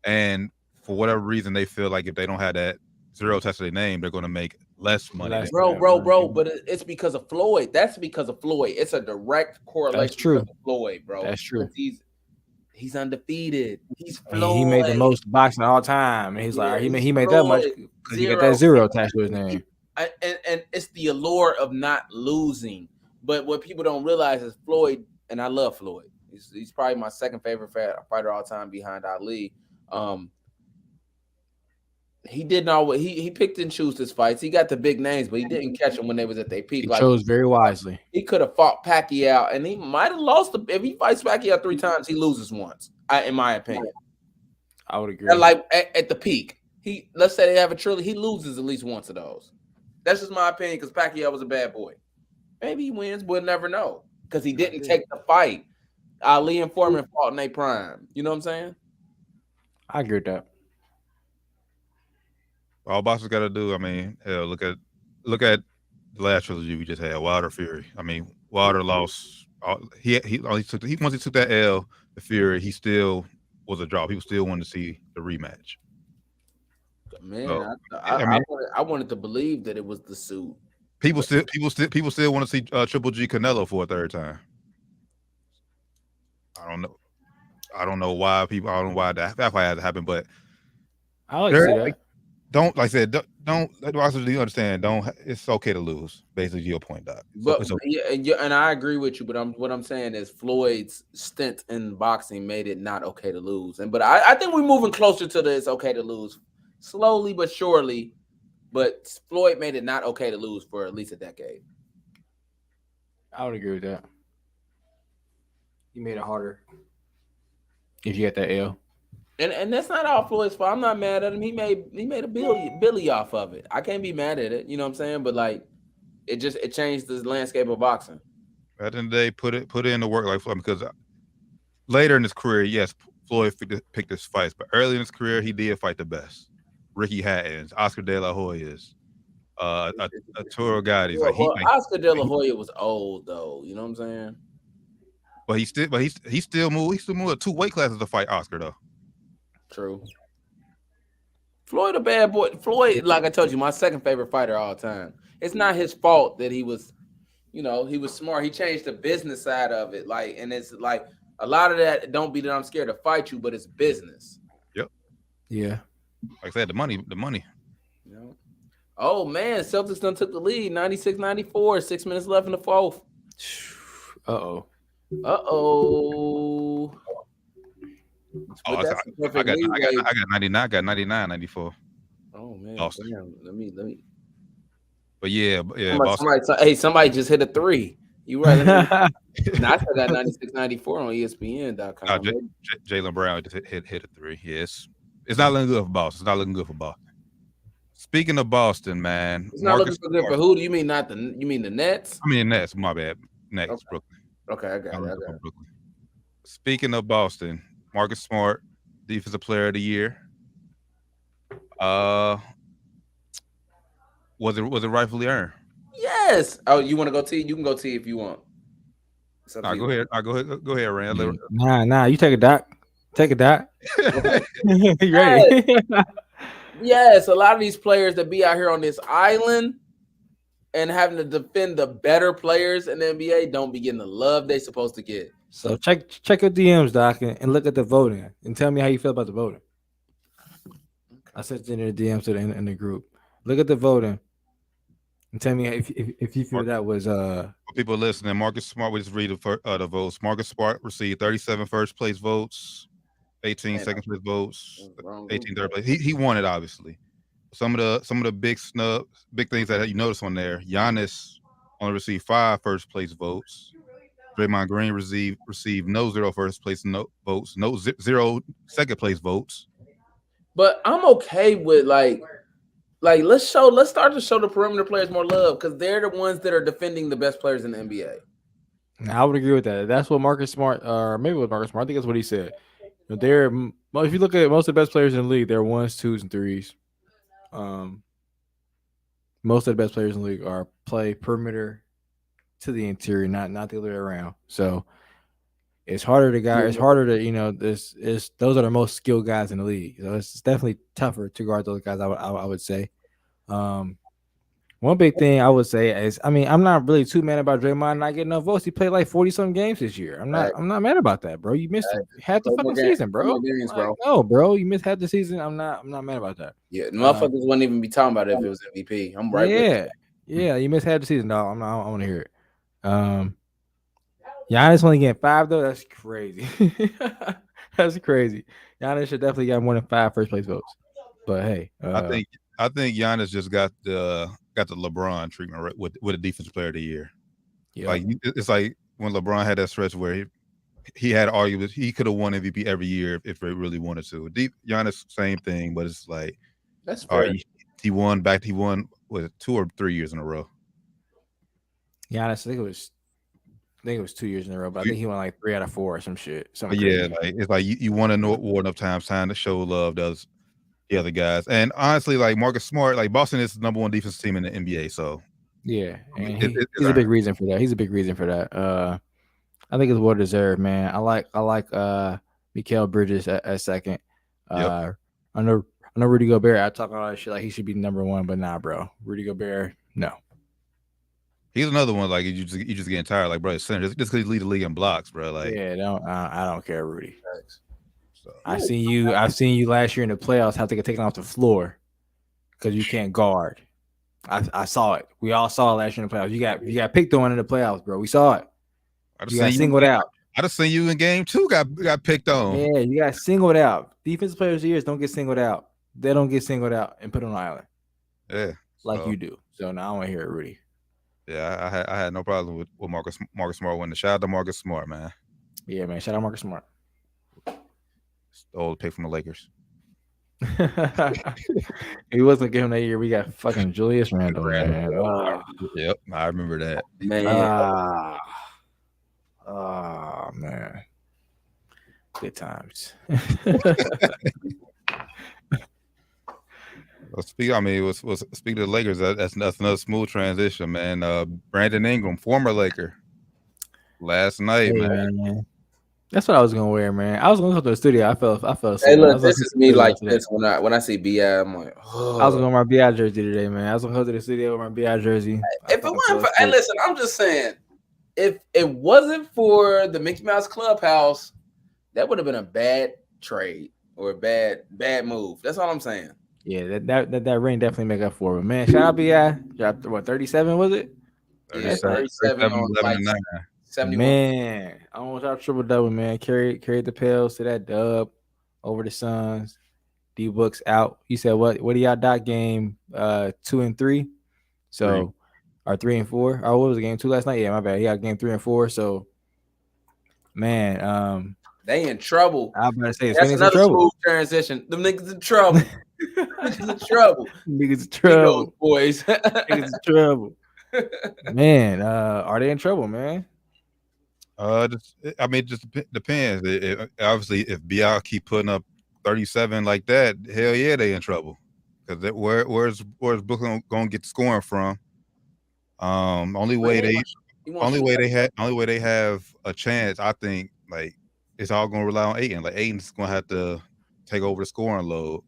Speaker 3: and for whatever reason, they feel like if they don't have that zero attached to their name, they're going to make less money.
Speaker 5: Bro. But it's because of Floyd. That's because of Floyd. It's a direct correlation.
Speaker 4: That's true.
Speaker 5: With Floyd, bro.
Speaker 4: That's true.
Speaker 5: He's undefeated. He's Floyd.
Speaker 4: He made the most boxing all time, and he's like, he made that much because he got that zero attached to his name.
Speaker 5: And it's the allure of not losing. But what people don't realize is Floyd, and I love Floyd. He's probably my second favorite fighter all time behind Ali. He didn't always. He picked and chose his fights. He got the big names, but he didn't catch them when they was at their peak.
Speaker 4: He chose very wisely.
Speaker 5: He could have fought Pacquiao, and he might have lost. If he fights Pacquiao 3 times, he loses once. In my opinion.
Speaker 4: I would agree.
Speaker 5: And like at the peak, let's say they have a trilogy, he loses at least once of those. That's just my opinion because Pacquiao was a bad boy. Maybe he wins, we'll never know because he didn't take the fight. Ali and Foreman fought in their prime. You know what I'm saying?
Speaker 4: I agree with that.
Speaker 3: All boxers got to do. I mean, hell, look at the last trilogy we just had, Wilder Fury. I mean, Wilder lost. He once he took that L, the Fury, he still was a drop. People still wanted to see the rematch.
Speaker 5: Man,
Speaker 3: So,
Speaker 5: I wanted to believe that it was the suit.
Speaker 3: People still want to see Triple G Canelo for a third time. I don't know why people. I don't know why that had to happen, but
Speaker 4: I like to see that.
Speaker 3: Don't, like I said, don't boxers, do you understand? It's okay to lose. Basically, your point, Doc.
Speaker 5: But yeah, and I agree with you. But what I'm saying is Floyd's stint in boxing made it not okay to lose. But I think we're moving closer to the it's okay to lose, slowly but surely. But Floyd made it not okay to lose for at least a decade.
Speaker 4: I would agree with that. He made it harder if you get that L.
Speaker 5: And that's not all Floyd's fault. I'm not mad at him. He made a Billy off of it. I can't be mad at it. You know what I'm saying? But like, it changed the landscape of boxing.
Speaker 3: At the end of the day, put it in the work like Floyd, because later in his career, yes, Floyd picked his fights, but early in his career, he did fight the best. Ricky Hatton's, Oscar De La Hoya's, Arturo Gotti's.
Speaker 5: Oscar De La Hoya was old though. You know what I'm saying?
Speaker 3: But he still moved. He still moved 2 weight classes to fight Oscar though.
Speaker 5: True. Floyd a bad boy. Floyd, like I told you, my second favorite fighter all time. It's not his fault that he was smart. He changed the business side of it. Like, and it's like a lot of that. Don't be that I'm scared to fight you, but it's business.
Speaker 3: Yep.
Speaker 4: Yeah.
Speaker 3: Like I said, the money.
Speaker 5: You know? Oh man, Celtics done took the lead, 96-94. 6 minutes left in the fourth.
Speaker 4: Uh-oh.
Speaker 3: I got 99. I got 99, 94.
Speaker 5: Oh man,
Speaker 3: Boston.
Speaker 5: damn. Let me.
Speaker 3: But yeah.
Speaker 5: Somebody just hit a 3. You right? I still got 96-94 on ESPN.com.
Speaker 3: Jaylen Brown just hit a 3. Yes, it's not looking good for Boston. It's not looking good for Boston. Speaking of Boston, man,
Speaker 5: it's not looking good for who? Do you mean you mean the Nets?
Speaker 3: I mean the Nets. My bad. Nets,
Speaker 5: okay.
Speaker 3: Brooklyn.
Speaker 5: Okay, I got it.
Speaker 3: Brooklyn. Speaking of Boston, Marcus Smart, Defensive Player of the Year. Was it rightfully earned?
Speaker 5: Yes. Oh, you want to go T? You can go T if you want.
Speaker 3: Nah, go ahead. Go ahead, Rand.
Speaker 4: Nah. You take a Doc. Take a Doc. You ready?
Speaker 5: Yes. A lot of these players that be out here on this island and having to defend the better players in the NBA don't be getting the love they supposed to get.
Speaker 4: So check your DMs, Doc, and look at the voting and tell me how you feel about the voting. I sent you in the DMs in the group. Look at the voting and tell me if you feel that was
Speaker 3: For people listening, Marcus Smart, we just read the votes. Marcus Smart received 37 first place votes, 18 second place votes, 18 third place. He won it, obviously. Some of the big things that you notice on there. Giannis only received 5 first place votes. Draymond Green received no 0 first place votes, no 0 second place votes.
Speaker 5: But I'm okay with like let's start to show the perimeter players more love because they're the ones that are defending the best players in the NBA.
Speaker 4: I would agree with that. That's what Marcus Smart, or maybe it was Marcus Smart. I think that's what he said. If you look at most of the best players in the league, they're 1s, 2s, and 3s. Most of the best players in the league are play perimeter to the interior, not the other way around. So it's harder to those are the most skilled guys in the league. So it's definitely tougher to guard those guys. I would say. One big thing I would say is, I'm not really too mad about Draymond not getting no votes. He played like 40-something games this year. I'm not mad about that, bro. You missed half the fucking season, bro. No, bro, you missed half the season. I'm not mad about that.
Speaker 5: Yeah, the motherfuckers wouldn't even be talking about it if it was MVP. I'm right.
Speaker 4: Yeah, you missed half the season, dog. I want to hear it. Giannis only getting 5 though. That's crazy. That's crazy. Giannis should definitely get more than 5 first place votes. But hey,
Speaker 3: I think Giannis just got the LeBron treatment with the Defensive Player of the Year.
Speaker 4: Yeah.
Speaker 3: Like it's like when LeBron had that stretch where he had argued he could have won MVP every year if they really wanted to. Giannis, same thing, but it's like,
Speaker 5: That's
Speaker 3: all
Speaker 5: fair.
Speaker 3: right, he won was it 2 or 3 years in a row?
Speaker 4: Giannis, I think it was 2 years in a row, but I think he won like 3 out of 4 or some shit. Something
Speaker 3: But yeah,
Speaker 4: crazy.
Speaker 3: like it's like you won an award enough times, time to show love to the other guys. And honestly, like Marcus Smart, like Boston is the number 1 defensive team in the NBA. So
Speaker 4: Yeah,
Speaker 3: I mean,
Speaker 4: and he's a big reason for that. He's a big reason for that. I think it's well deserved, man. I like Mikal Bridges at second.
Speaker 3: Yep.
Speaker 4: I know Rudy Gobert. I talk all that shit like he should be number 1, but nah, bro. Rudy Gobert, no.
Speaker 3: He's another one like you just getting tired, like bro. Center just because he lead the league in blocks, bro. Like
Speaker 4: Yeah, I don't care, Rudy.
Speaker 3: so.
Speaker 4: I've seen you last year in the playoffs have to get taken off the floor because you can't guard. I saw it. We all saw it last year in the playoffs. You got picked on in the playoffs, bro. We saw it. You got singled out.
Speaker 3: I just seen you in game 2 got picked on.
Speaker 4: Yeah, you got singled out. Defensive players of the years don't get singled out. They don't get singled out and put on an island.
Speaker 3: Yeah,
Speaker 4: like you do. So now I want to hear it, Rudy.
Speaker 3: Yeah, I had no problem with Marcus Smart winning. Shout out to Marcus Smart, man.
Speaker 4: Yeah, man. Shout out Marcus Smart.
Speaker 3: It's the old pick from the Lakers.
Speaker 4: He wasn't giving that year. We got fucking Julius Randle, man.
Speaker 3: Yep, I remember that.
Speaker 5: Man.
Speaker 4: Oh man. Good times.
Speaker 3: Speaking of the Lakers, that's another smooth transition, man. Brandon Ingram, former Laker, last night, man.
Speaker 4: That's what I was gonna wear, man. I was gonna go to the studio. I felt.
Speaker 5: Hey, look, this is me like this when I see BI. I'm like, oh.
Speaker 4: I was gonna wear my BI jersey today, man. I was gonna go to the studio with my BI jersey.
Speaker 5: If it wasn't for, hey, listen, I'm just saying, if it wasn't for the Mickey Mouse Clubhouse, that would have been a bad trade or a bad move. That's all I'm saying.
Speaker 4: Yeah, that ring definitely make up for it. Man, shout out BI. Dropped what 37 was it?
Speaker 5: 37 on 11 71.
Speaker 4: Man, I almost got triple double, man. Carried the Pels to that dub over the Suns. D Book's out. You said what do y'all dot game 2 and 3? So or 3 and 4. Oh, what was the game 2 last night? Yeah, my bad. He got game 3 and 4. So man,
Speaker 5: they in trouble.
Speaker 4: I was about to say
Speaker 5: that's another smooth transition. Them niggas in trouble. Niggas in trouble.
Speaker 4: Niggas in trouble.
Speaker 5: Boys.
Speaker 4: Niggas in trouble. Man, are they in trouble, man?
Speaker 3: It just depends. Obviously, if BI keep putting up 37 like that, hell yeah, they in trouble. Because where's Brooklyn gonna get the scoring from? Only way they have a chance, I think, like it's all gonna rely on Ayton. Like Ayton's gonna have to take over the scoring load.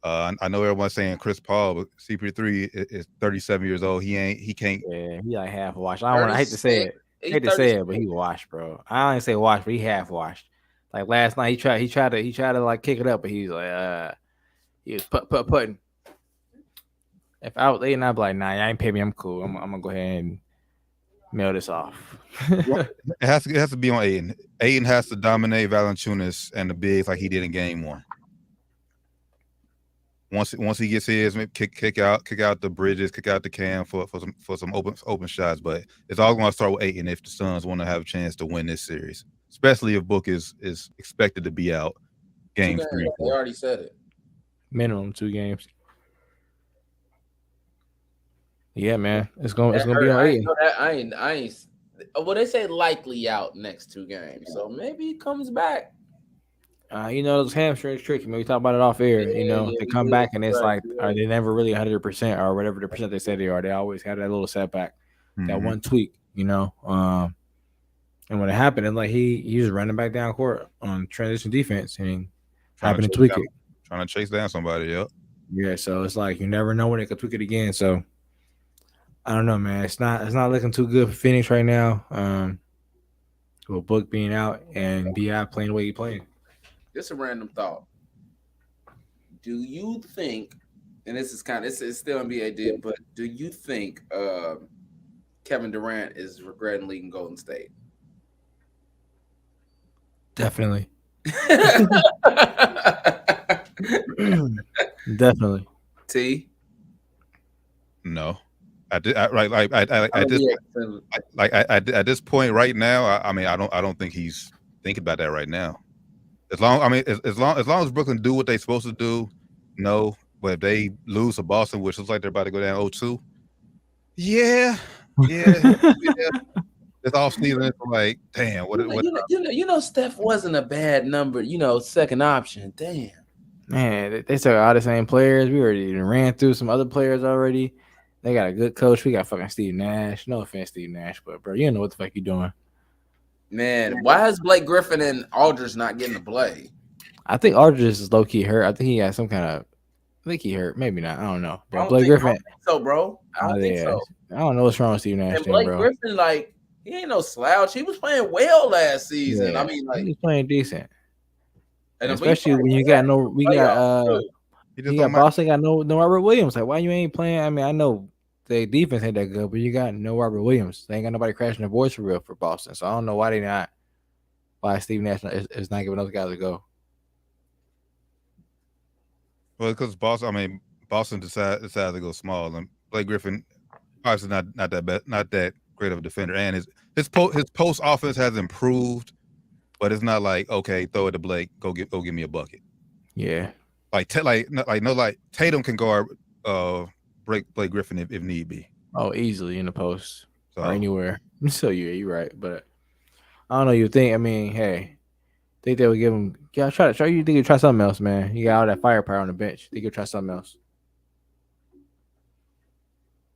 Speaker 3: I know everyone's saying Chris Paul, but CP3 is 37 years old. He can't.
Speaker 4: Yeah, he like half washed. I hate to say it, but he washed, bro. I don't say washed, but he half washed. Like last night, he tried to like kick it up, but he was like, he was putting. If I was Ayton, I'd be like, nah, you ain't pay me. I'm cool. I'm gonna go ahead and mail this off.
Speaker 3: It has to be on Ayton. Ayton has to dominate Valanciunas and the bigs like he did in game 1. Once he gets his, kick out the Bridges, kick out the Cam for some open shots. But it's all going to start with Ayton if the Suns want to have a chance to win this series, especially if Book is expected to be out game 3 and 4.
Speaker 5: They already said it.
Speaker 4: Minimum 2 games. Yeah, man, it's gonna be on Ayton.
Speaker 5: I ain't. Well, they say likely out next 2 games, so maybe he comes back.
Speaker 4: Those hamstrings tricky. We talk about it off air. They come back and it's like, are they never really 100% or whatever the percent they say they are? They always have that little setback, that one tweak. And when it happened, it's like he was running back down court on transition defense and happened to tweak it,
Speaker 3: trying to chase down somebody. Yep.
Speaker 4: Yeah. So it's like you never know when they could tweak it again. So I don't know, man. It's not looking too good for Phoenix right now. With Book being out and BI playing the way he's playing.
Speaker 5: Just a random thought. Do you think, and this is it's still NBA did, but do you think Kevin Durant is regretting leaving Golden State?
Speaker 4: Definitely. Definitely.
Speaker 5: T?
Speaker 3: No. At this point right now, I don't think he's thinking about that right now. As long as Brooklyn do what they're supposed to do, no. But if they lose to Boston, which looks like they're about to go down 0-2, yeah. This offseason, it's like, damn, what?
Speaker 5: Steph wasn't a bad number. Second option. Damn.
Speaker 4: Man, they still got all the same players. We already ran through some other players already. They got a good coach. We got fucking Steve Nash. No offense, Steve Nash, but bro, you know what the fuck you doing.
Speaker 5: Man, why is Blake Griffin and Aldridge not getting to play?
Speaker 4: I think Aldridge is low key hurt. I think he got some kind of. I think he hurt. Maybe not. I don't know. But Blake Griffin.
Speaker 5: I don't think so, bro. I don't think so.
Speaker 4: I don't know what's wrong with Steve Nash.
Speaker 5: And Blake Griffin, like, he ain't no slouch. He was playing well last season.
Speaker 4: Yeah,
Speaker 5: I mean, like,
Speaker 4: he was playing decent.
Speaker 5: And
Speaker 4: especially when you got Boston got no Robert Williams. Like, why you ain't playing? I mean, I know the defense ain't that good, but you got no Robert Williams. They ain't got nobody crashing the boards for real for Boston. So I don't know why Steve Nash is not giving those guys a go.
Speaker 3: Well, because Boston decided to go small, and Blake Griffin obviously not that bad, not that great of a defender, and his post offense has improved, but it's not like, okay, throw it to Blake, go give me a bucket.
Speaker 4: Yeah,
Speaker 3: like Tatum can guard break Blake Griffin if need be.
Speaker 4: Oh, easily in the post or anywhere. So yeah, you're right, but I don't know. You think? I mean, hey. Think they would give him? Yeah, try. You think you try something else, man? You got all that firepower on the bench. Think you try something else?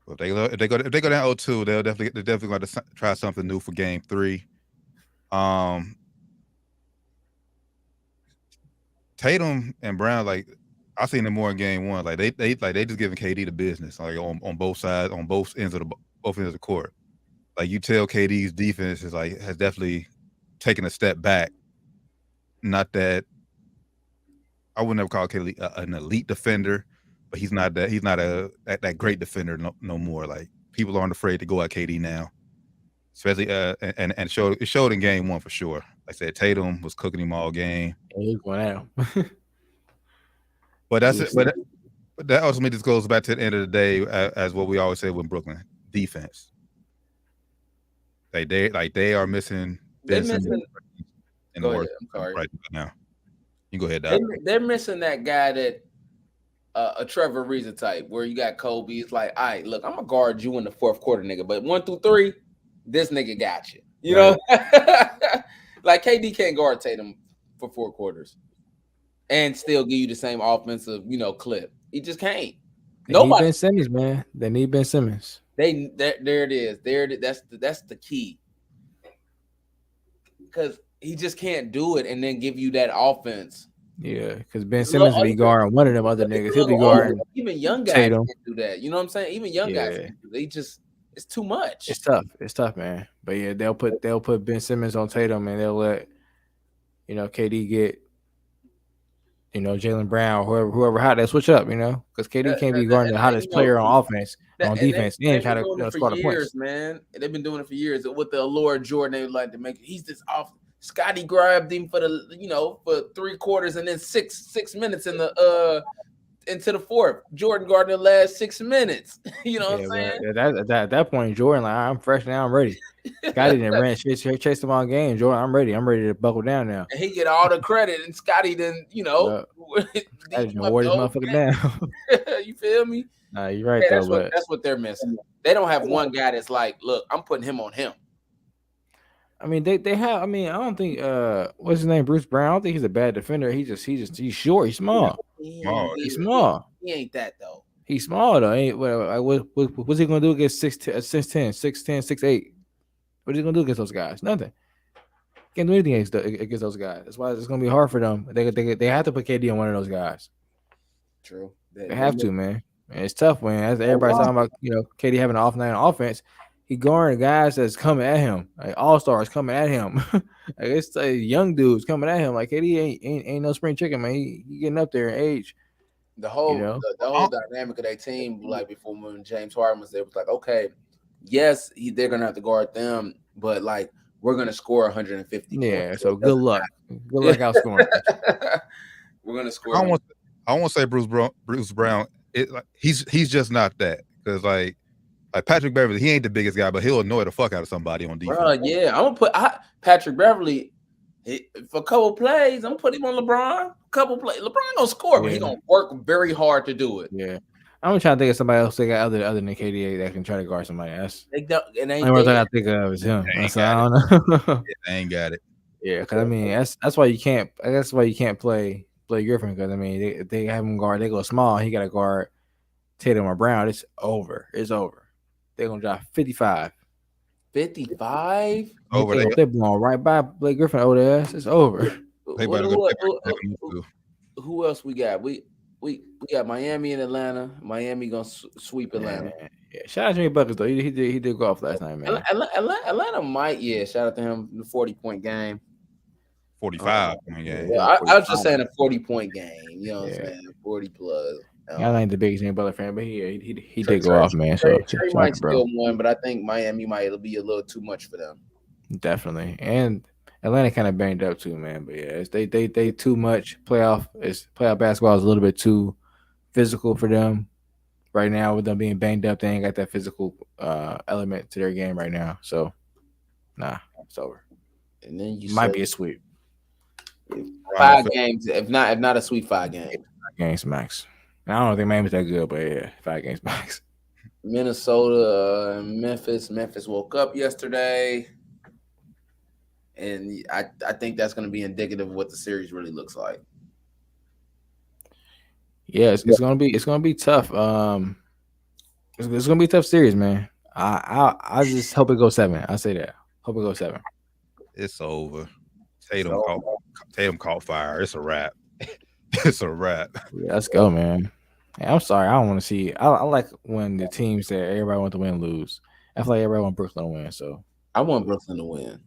Speaker 3: Well, if they go down 0-2, they're definitely going to try something new for Game 3. Tatum and Brown, like, I seen them more in Game 1. Like they just giving KD the business, like on both sides, on both ends of the court. Like, you tell KD's defense has definitely taken a step back. Not that I would never call KD an elite defender, but he's not that great defender no more. Like, people aren't afraid to go at KD now, especially and it showed in Game 1 for sure. Like I said, Tatum was cooking him all game.
Speaker 4: He was going at him.
Speaker 3: But that's it. But that ultimately just goes back to the end of the day, as what we always say with Brooklyn: defense. They are missing.
Speaker 5: They're missing.
Speaker 3: Go ahead.
Speaker 5: I'm sorry.
Speaker 3: Right now, you go ahead, Doc.
Speaker 5: They're missing that guy that a Trevor Ariza type, where you got Kobe. It's like, all right, look, I'm gonna guard you in the fourth quarter, nigga. But 1 through 3, this nigga got you. You know, like KD can't guard Tatum for 4 quarters and still give you the same offensive, clip. He just can't.
Speaker 4: Nobody. Ben Simmons, man. They need Ben Simmons.
Speaker 5: There it is. That's the key. Because he just can't do it and then give you that offense.
Speaker 4: Yeah, because Ben Simmons will be guarding one of them other niggas. He'll be guarding.
Speaker 5: Even young guys can't do that. You know what I'm saying? Even young guys can't do that. It's too much.
Speaker 4: It's tough, man. But yeah, they'll put Ben Simmons on Tatum and they'll let KD get Jaylen Brown, whoever hot, they switch up, because KD can't be guarding the hottest player on offense, on defense, and try to score the points.
Speaker 5: Man, they've been doing it for years. With the allure of Jordan, they would like to make it. He's this off. Scotty grabbed him for 3 quarters and then six minutes in the into the fourth. Jordan guarded the last 6 minutes. You know what I'm saying?
Speaker 4: At that point, Jordan, like, I'm fresh now, I'm ready. Scotty didn't ran chased him all game. Jordan, I'm ready to buckle down now.
Speaker 5: And he get all the credit, and Scotty didn't,
Speaker 4: I just wore this motherfucker down.
Speaker 5: You feel me?
Speaker 4: Nah, you're right,
Speaker 5: that's what they're missing. They don't have one guy that's like, look, I'm putting him on him.
Speaker 4: I mean, they have. I mean, I don't think what's his name, Bruce Brown. I don't think he's a bad defender. He's short. He's small. He's small.
Speaker 5: He ain't that though.
Speaker 4: He's small though. What's he gonna do against 6'10", 6'8"? What's he gonna do against those guys? Nothing. Can't do anything against those guys. That's why it's gonna be hard for them. They have to put KD on one of those guys.
Speaker 5: True.
Speaker 4: They have to, man. And it's tough, man. As everybody's talking about, KD having an off night on offense. He guarding guys that's coming at him, like all-stars coming at him. Like, it's young dudes coming at him. Like, KD ain't no spring chicken, man. He getting up there in age.
Speaker 5: The whole dynamic of that team, like before when James Harden was there, was like, okay, yes, they're gonna have to guard them, but like we're gonna score 150.
Speaker 4: Yeah,
Speaker 5: points.
Speaker 4: so good luck. Good luck outscoring.
Speaker 5: We're gonna score.
Speaker 3: I won't say Bruce Brown. He's just not that, because like Patrick Beverly, he ain't the biggest guy, but he'll annoy the fuck out of somebody on defense.
Speaker 5: Yeah, I'm gonna put Patrick Beverly For a couple plays, I'm putting him on LeBron. Couple plays, LeBron gonna score, but he gonna work very hard to do it.
Speaker 4: Yeah, I'm trying to think of somebody else they got other than KDA that can try to guard somebody. That's
Speaker 5: They don't, and
Speaker 4: the only thing I think of is him.
Speaker 3: They ain't
Speaker 4: So I
Speaker 3: got
Speaker 4: don't know.
Speaker 3: Yeah, they ain't got it.
Speaker 4: Yeah, because I mean that's why you can't. That's why you can't play Griffin, because I mean they have him guard. They go small. He got to guard Tatum or Brown. It's over. It's over. They're gonna drop 55.
Speaker 5: 55.
Speaker 3: Over there.
Speaker 4: They're blowing right by Blake Griffin over there. It's over.
Speaker 5: Who else we got? We got Miami and Atlanta. Miami gonna sweep Atlanta.
Speaker 4: Yeah. Shout out to Jimmy Buckets though. He did go off last night, man.
Speaker 5: Atlanta might. Yeah. Shout out to him. The 40-point game.
Speaker 3: 45-point game.
Speaker 5: Yeah, I was just saying a 40-point game. You know what I'm saying? 40 plus.
Speaker 4: I ain't the biggest Jimmy Butler fan, but he did go off, man. So
Speaker 5: Trey might still win, but I think Miami might be a little too much for them.
Speaker 4: Definitely, and Atlanta kind of banged up too, man. But yeah, they too much. Playoff basketball is a little bit too physical for them right now. With them being banged up, they ain't got that physical element to their game right now. So, nah, it's over.
Speaker 5: And then you
Speaker 4: might be a sweep.
Speaker 5: 5 games, if not a sweep, 5 games.
Speaker 4: 5 games max. I don't think Miami's that good, but yeah, 5 games max.
Speaker 5: Minnesota and Memphis. Memphis woke up yesterday, and I think that's going to be indicative of what the series really looks like.
Speaker 4: Yeah, it's gonna be tough. It's gonna be a tough series, man. I just hope it goes 7. I say that. Hope it goes 7.
Speaker 3: It's over. Tatum caught fire. It's a wrap. It's a wrap.
Speaker 4: Yeah, let's go, man. Hey, I'm sorry. I don't want to see. I like when the teams that everybody want to win lose. I feel like everybody want Brooklyn to win. So
Speaker 5: I want Brooklyn to win.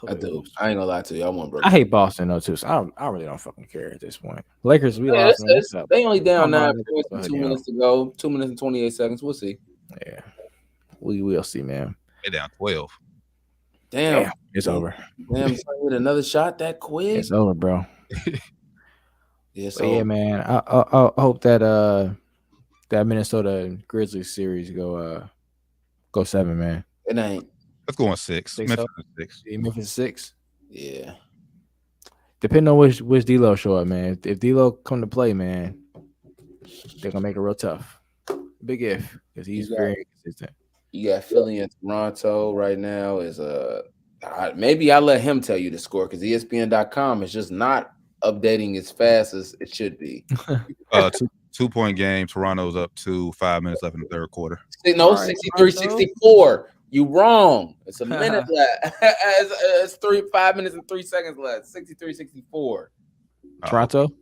Speaker 5: I do. I ain't gonna lie to you. I want Brooklyn.
Speaker 4: I hate Boston though too. So I really don't fucking care at this point. Lakers, we lost.
Speaker 5: They only down 9 points with 2 minutes to go. 2 minutes and 28 seconds. We'll see.
Speaker 4: Yeah, we will see, man.
Speaker 3: They're down 12.
Speaker 5: Damn,
Speaker 4: it's over.
Speaker 5: Damn, with another shot that quick.
Speaker 4: It's over, bro.
Speaker 5: Yeah,
Speaker 4: man. I hope that Minnesota Grizzlies series go 7, man.
Speaker 5: It ain't.
Speaker 3: Let's go on 6. Memphis 6.
Speaker 4: Memphis 6.
Speaker 5: Yeah.
Speaker 4: Depending on which D-Lo show up, man. If D-Lo come to play, man, they're gonna make it real tough. Big if, because he's very consistent.
Speaker 5: You got Philly and Toronto right now. Maybe I'll let him tell you the score, because ESPN.com is just not updating as fast as it should be.
Speaker 3: 2-point game. Toronto's up 2. 5 minutes left in the third quarter.
Speaker 5: No, 63-64. You wrong. It's a minute left. It's 5 minutes and 3 seconds left. 63-64.
Speaker 4: Toronto.
Speaker 5: All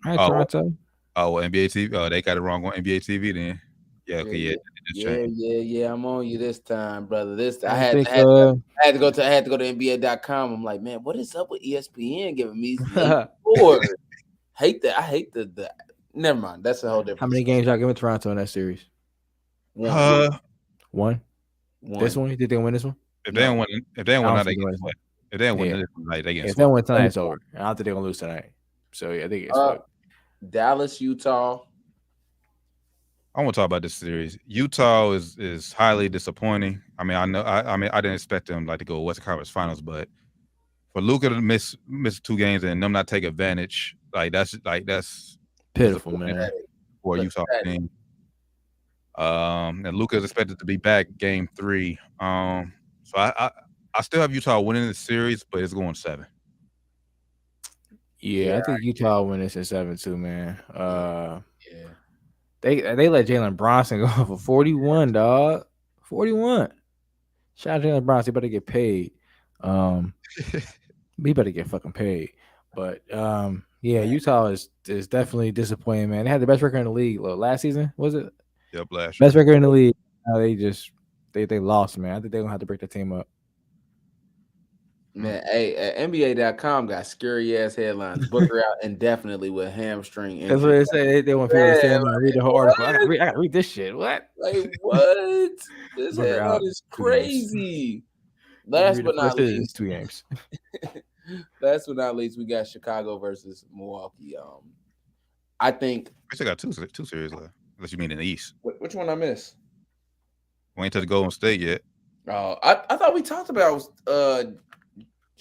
Speaker 4: right, Toronto.
Speaker 3: Oh, well, NBA TV. Oh, they got it wrong on NBA TV then. Yeah, okay,
Speaker 5: yeah. I'm on you this time, brother. I had to go to NBA.com. I'm like, man, what is up with ESPN giving me scores? I hate the. Never mind. That's a whole different.
Speaker 4: How many games y'all giving Toronto in that series? 1. This one? Did they win this one?
Speaker 3: If they don't win, now they get swept. If they don't win this night, they get swept.
Speaker 4: If they don't win tonight, it's over. I don't think they're gonna lose tonight. So yeah, they get swept.
Speaker 5: Dallas, Utah.
Speaker 3: I want to talk about this series. Utah is highly disappointing. I mean, I didn't expect them to go Western Conference Finals, but for Luka to miss 2 games and them not take advantage, that's
Speaker 4: pitiful, man.
Speaker 3: For a Utah team. And Luka is expected to be back game 3. So I still have Utah winning the series, but it's going 7.
Speaker 4: Yeah, I think Utah win this in 7 too, man. They let Jalen Bronson go for 41, dog. 41. Shout out to Jalen Bronson. He better get paid. He better get fucking paid. But yeah, Utah is definitely disappointing, man. They had the best record in the league last season, was it?
Speaker 3: Yep, last year.
Speaker 4: Best record in the league. They lost, man. I think they're gonna have to break the team up.
Speaker 5: Man, hey, NBA.com got scary ass headlines. Booker out indefinitely with hamstring injury.
Speaker 4: That's what they say. They want people to stand and read the whole article. I gotta read this shit. What?
Speaker 5: Like what? This headline is crazy. Last but not least,
Speaker 4: 2 games.
Speaker 5: Last but not least, we got Chicago versus Milwaukee. I think
Speaker 3: we still got two series left. Unless you mean in the East.
Speaker 5: Which one I missed?
Speaker 3: We ain't to the Golden State yet.
Speaker 5: Oh, I thought we talked about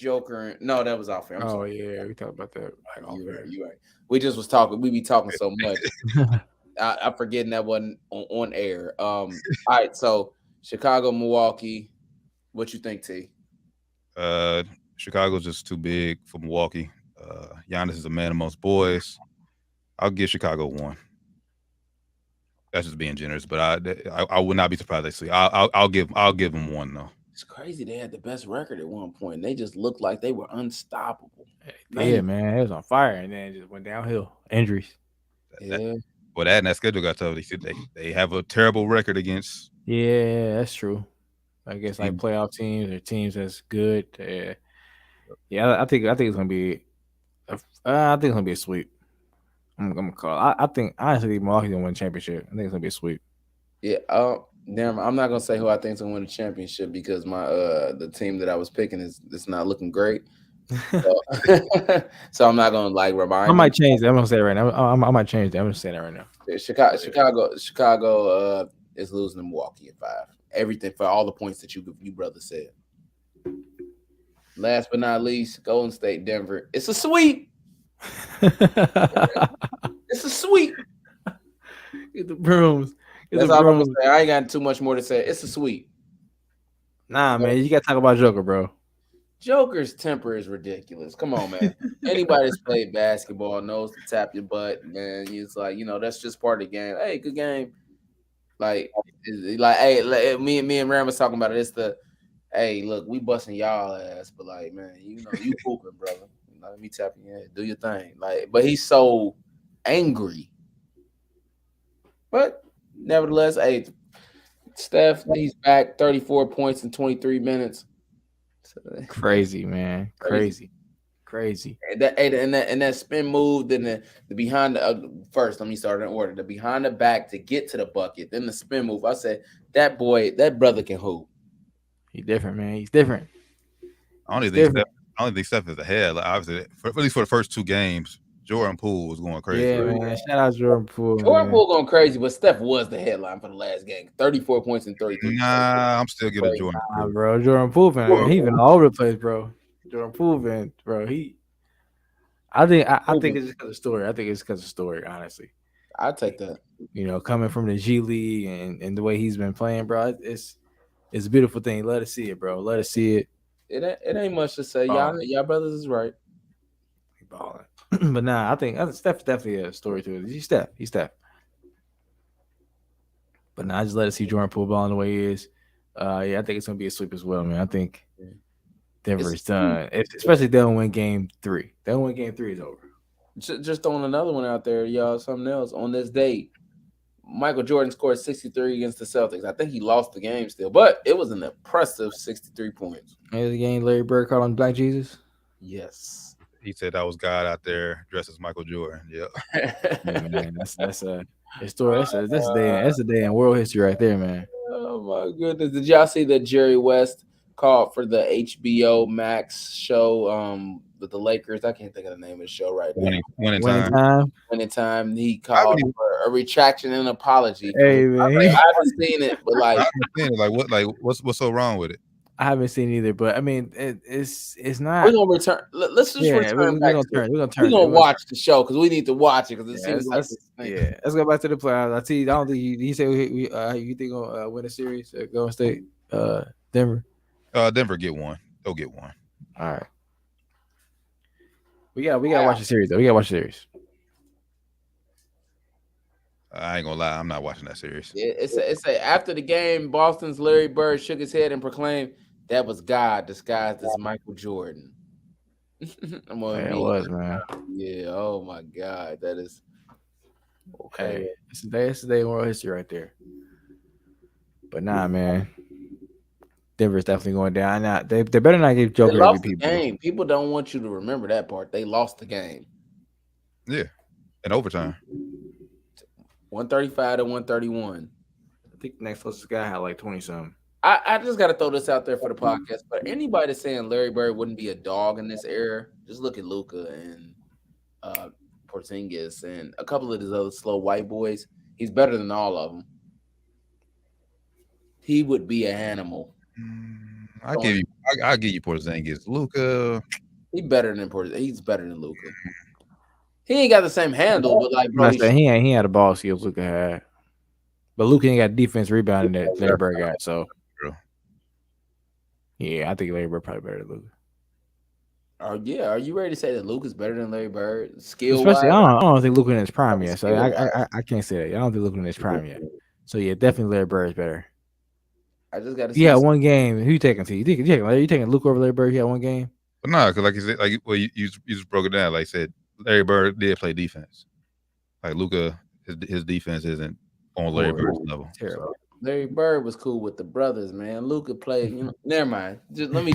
Speaker 5: Joker. No, that was off air. I'm
Speaker 4: Oh
Speaker 5: sorry.
Speaker 4: yeah, we talked about that. Like,
Speaker 5: You're right. You're right. We just was talking. We be talking so much. I'm forgetting that wasn't on air. All right. So Chicago, Milwaukee. What you think, T?
Speaker 3: Chicago's just too big for Milwaukee. Giannis is a man amongst boys. I'll give Chicago 1. That's just being generous, but I would not be surprised they see. I'll give them 1 though.
Speaker 5: It's crazy. They had the best record at one point. They just looked like they were unstoppable.
Speaker 4: Yeah, man, it was on fire, and then it just went downhill. Injuries.
Speaker 5: Yeah.
Speaker 3: Well, that and that schedule got tough. They have a terrible record against.
Speaker 4: Yeah, that's true. I guess like playoff teams or teams that's good. Yeah, I think it's gonna be. I think it's gonna be a sweep. I'm gonna call. I think honestly, Milwaukee's gonna win the championship. I think it's gonna be a sweep.
Speaker 5: Yeah. Damn. I'm not gonna say who I think is gonna win the championship because my the team that I was picking is not looking great. So I'm not gonna like remind.
Speaker 4: I might change that. I'm gonna say it right now. I might change that. I'm gonna say that right now.
Speaker 5: Chicago is losing to Milwaukee at 5. Everything for all the points that you brother said. Last but not least, Golden State, Denver. It's a sweep. It's a sweep.
Speaker 4: Get the brooms.
Speaker 5: That's all I'm gonna say. I ain't got too much more to say. It's a sweep.
Speaker 4: Nah, man, you gotta talk about Joker, bro.
Speaker 5: Joker's temper is ridiculous. Come on, man. Anybody that's played basketball knows to tap your butt, man. It's like, that's just part of the game. Hey, good game. Like, hey, me and Ram was talking about it. It's hey, look, we busting y'all ass, but like, man, you pooping, brother. Let me tap you in. Do your thing. Like, but he's so angry. But nevertheless, hey, Steph, he's back 34 points in 23 minutes.
Speaker 4: Crazy, man. Crazy.
Speaker 5: And that spin move, then the behind the first, let me start in order. The behind the back to get to the bucket, then the spin move. I said, that brother can hoop.
Speaker 4: He's different, man. He's different.
Speaker 3: I don't think Steph is ahead. Like, obviously, at least for the first 2 games, Jordan Poole was going crazy.
Speaker 4: Yeah, man. Shout out Jordan Poole.
Speaker 5: Poole going crazy, but Steph was the headline for the last game. 34 points in 33.
Speaker 3: Nah, I'm still giving Jordan Poole.
Speaker 4: Nah, bro. Jordan Poole, man. He's been all over the place, bro. Jordan Poole, man, bro. I think it's just because of story. I think it's because of story, honestly.
Speaker 5: I'll take that.
Speaker 4: Coming from the G League and the way he's been playing, bro, it's a beautiful thing. Let us see it, bro. Let us see it.
Speaker 5: It ain't much to say. Y'all brothers is right.
Speaker 4: He balling. But nah, I think Steph's definitely a story to it. He's Steph. But nah, I just let us see Jordan Poole balling the way he is. Yeah, I think it's gonna be a sweep as well, man. I think Denver's done, especially if they don't win game 3. They don't win game 3 is over.
Speaker 5: Just throwing another one out there, y'all. Something else on this date. Michael Jordan scored 63 against the Celtics. I think he lost the game still, but it was an impressive 63 points.
Speaker 4: And the game Larry Bird called on Black Jesus.
Speaker 5: Yes,
Speaker 3: he said that was God out there dressed as Michael Jordan. Yep.
Speaker 4: Yeah, man, that's a story. That's a day in world history right there, man.
Speaker 5: Oh my goodness! Did y'all see that Jerry West called for the HBO Max show with the Lakers? I can't think of the name of the show right now. Winning time. He called for a retraction and apology.
Speaker 4: Hey man,
Speaker 5: I haven't seen it, but like,
Speaker 3: what's so wrong with it?
Speaker 4: I haven't seen either, but I mean, it's not.
Speaker 5: We're gonna return. Let's just return. We're gonna watch the show because we need to watch it because it seems like
Speaker 4: let's go back to the playoffs. I don't think he said you think gonna win a series at Golden State, Denver.
Speaker 3: Denver get one. They'll get one.
Speaker 4: All right. We gotta watch the series though. We gotta watch the series.
Speaker 3: I ain't gonna lie, I'm not watching that series.
Speaker 5: Yeah, it's after the game, Boston's Larry Bird shook his head and proclaimed that was God disguised as Michael Jordan.
Speaker 4: It was, man.
Speaker 5: Yeah. Oh my God, that is okay.
Speaker 4: Hey, it's the day in world history right there. But nah, man. Denver's definitely going down. Now they better not give Joker
Speaker 5: lost
Speaker 4: MVP.
Speaker 5: The game. People don't want you to remember that part. They lost the game.
Speaker 3: Yeah, in overtime.
Speaker 5: 135 to 131.
Speaker 4: I think the next closest guy had like 20-something.
Speaker 5: I just got to throw this out there for the podcast. But anybody saying Larry Bird wouldn't be a dog in this era, just look at Luka and Porzingis and a couple of these other slow white boys. He's better than all of them. He would be an animal.
Speaker 3: I'll give you Porzingis. Luka.
Speaker 5: He's better than Luka. He ain't got the same handle, but like, bro,
Speaker 4: he had a ball skills Luka had. But Luka ain't got defense rebounding that Larry Bird got. So, yeah, I think Larry Bird probably better than Luka.
Speaker 5: Are you ready to say that Luka's better than Larry Bird? Skill,
Speaker 4: especially I don't think Luka in his prime yet. So I can't say that. I don't think Luka in his prime yet. So yeah, definitely Larry Bird is better.
Speaker 5: I just got to.
Speaker 4: Yeah, one game. Who you taking? You taking Luka over Larry Bird? He had one game.
Speaker 3: But no, because like you said, you just broke it down. Like I said, Larry Bird did play defense. Like Luka, his defense isn't on Larry Bird's level.
Speaker 4: Terrible.
Speaker 5: So. Larry Bird was cool with the brothers, man. Luka played. Never mind. Let me.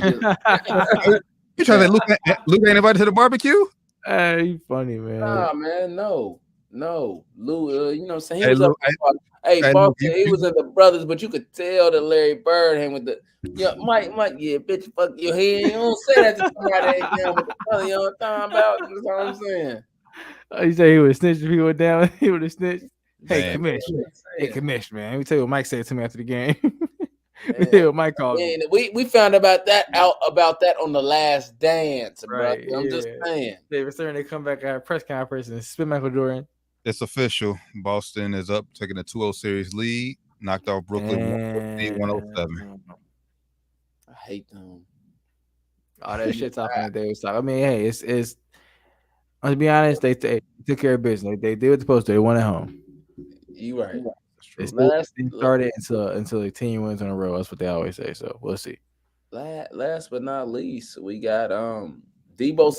Speaker 3: You trying to say Luka ain't invited to the barbecue?
Speaker 4: Hey, you funny, man.
Speaker 5: Nah, man, no. Lou, you know what I'm saying? He was he was in the brothers, but you could tell that Larry Bird hang with the Mike, yeah, bitch, fuck your head. You don't say that to somebody down with the brother, you know what I'm talking about? That's what I'm saying.
Speaker 4: You say he would snitch if he went down, he would have snitched. Hey, commish, man. Let me tell you what Mike said to me after the game. Mike called me.
Speaker 5: We found out about that on The Last Dance, right, bro. I'm just saying.
Speaker 4: They come back at a press conference and spin Michael Durant.
Speaker 3: It's official. Boston is up, taking a 2-0 series lead. Knocked off Brooklyn 107.
Speaker 5: I hate them.
Speaker 4: All that shit talking that they was talking. I mean, hey, it's. To be honest, they took care of business. They did what they're supposed to. They won at home.
Speaker 5: You right.
Speaker 4: They started until the team wins in a row. That's what they always say. So we'll see.
Speaker 5: Last but not least, we got Debo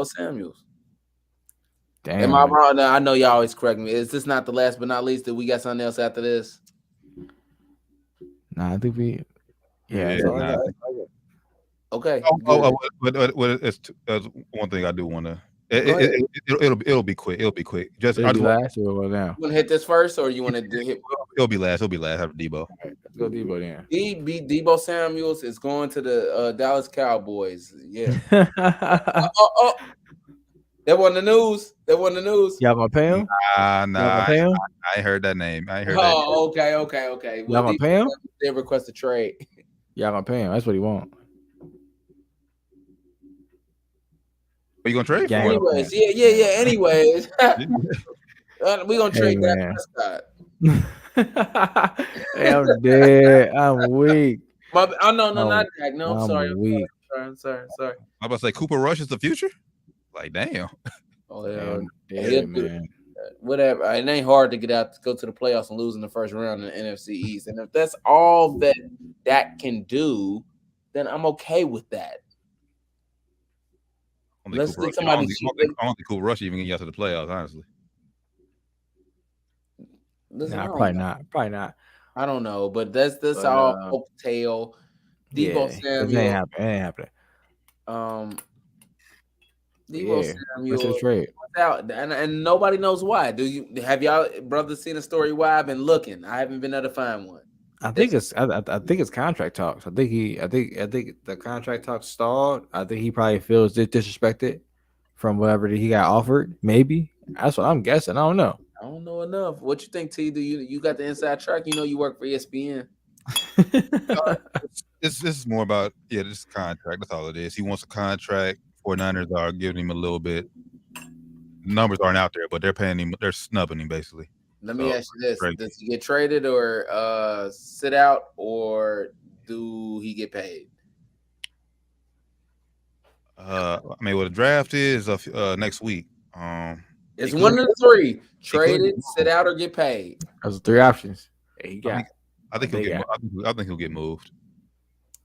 Speaker 5: Samuels.
Speaker 4: Damn.
Speaker 5: Am I wrong? No, I know y'all always correct me. Is this not the last but not least? Did we got something else after this?
Speaker 4: Nah, I think we. Yeah.
Speaker 5: Okay.
Speaker 3: It's one thing I do want to. It'll be quick. It'll be quick.
Speaker 4: Just last or now.
Speaker 5: You want to hit this first, or you want to hit?
Speaker 3: It'll be last. After Debo.
Speaker 4: All right, let's go Debo then.
Speaker 5: Debo Samuels is going to the Dallas Cowboys. Yeah. That wasn't the news.
Speaker 4: Y'all gonna pay him?
Speaker 3: Nah. I ain't heard that name.
Speaker 5: Okay.
Speaker 4: Y'all gonna pay him?
Speaker 5: They request a trade.
Speaker 4: Y'all gonna pay him? That's what he want.
Speaker 3: Are you gonna trade?
Speaker 5: Anyways, yeah. Anyways, we gonna trade that Prescott.
Speaker 4: Hey, I'm dead. I'm weak.
Speaker 5: No, not Jack. No, I'm sorry.
Speaker 4: Weak.
Speaker 5: I'm sorry.
Speaker 3: I'm about to say Cooper Rush is the future. Like, damn.
Speaker 5: Oh yeah,
Speaker 4: man.
Speaker 5: Whatever. It ain't hard to go to the playoffs and lose in the first round in the NFC East. And if that's all that can do, then I'm okay with that. Let's get somebody.
Speaker 3: I don't think Cooper Rush even get you to the playoffs, honestly.
Speaker 4: Probably not.
Speaker 5: I don't know, but that's all folktale. Debo Samuel.
Speaker 4: It ain't happening.
Speaker 5: Debo Samuel
Speaker 4: trade
Speaker 5: out, and nobody knows why. Have y'all brothers seen a story why? I've been looking. I haven't been able to find one.
Speaker 4: I think it's contract talks. I think the contract talks stalled. I think he probably feels disrespected from whatever he got offered. Maybe that's what I'm guessing. I don't know.
Speaker 5: I don't know enough. What you think, T? Do you got the inside track? You know, you work for ESPN.
Speaker 3: This is more about this contract. That's all it is. He wants a contract. 49ers are giving him a little bit. Numbers aren't out there, but they're paying him. They're snubbing him basically.
Speaker 5: Let me ask you this: does he get traded or sit out, or do he get paid?
Speaker 3: The draft is next week.
Speaker 5: It's one of the three: traded, sit out, or get paid.
Speaker 4: Those are three options.
Speaker 3: I think he'll get moved.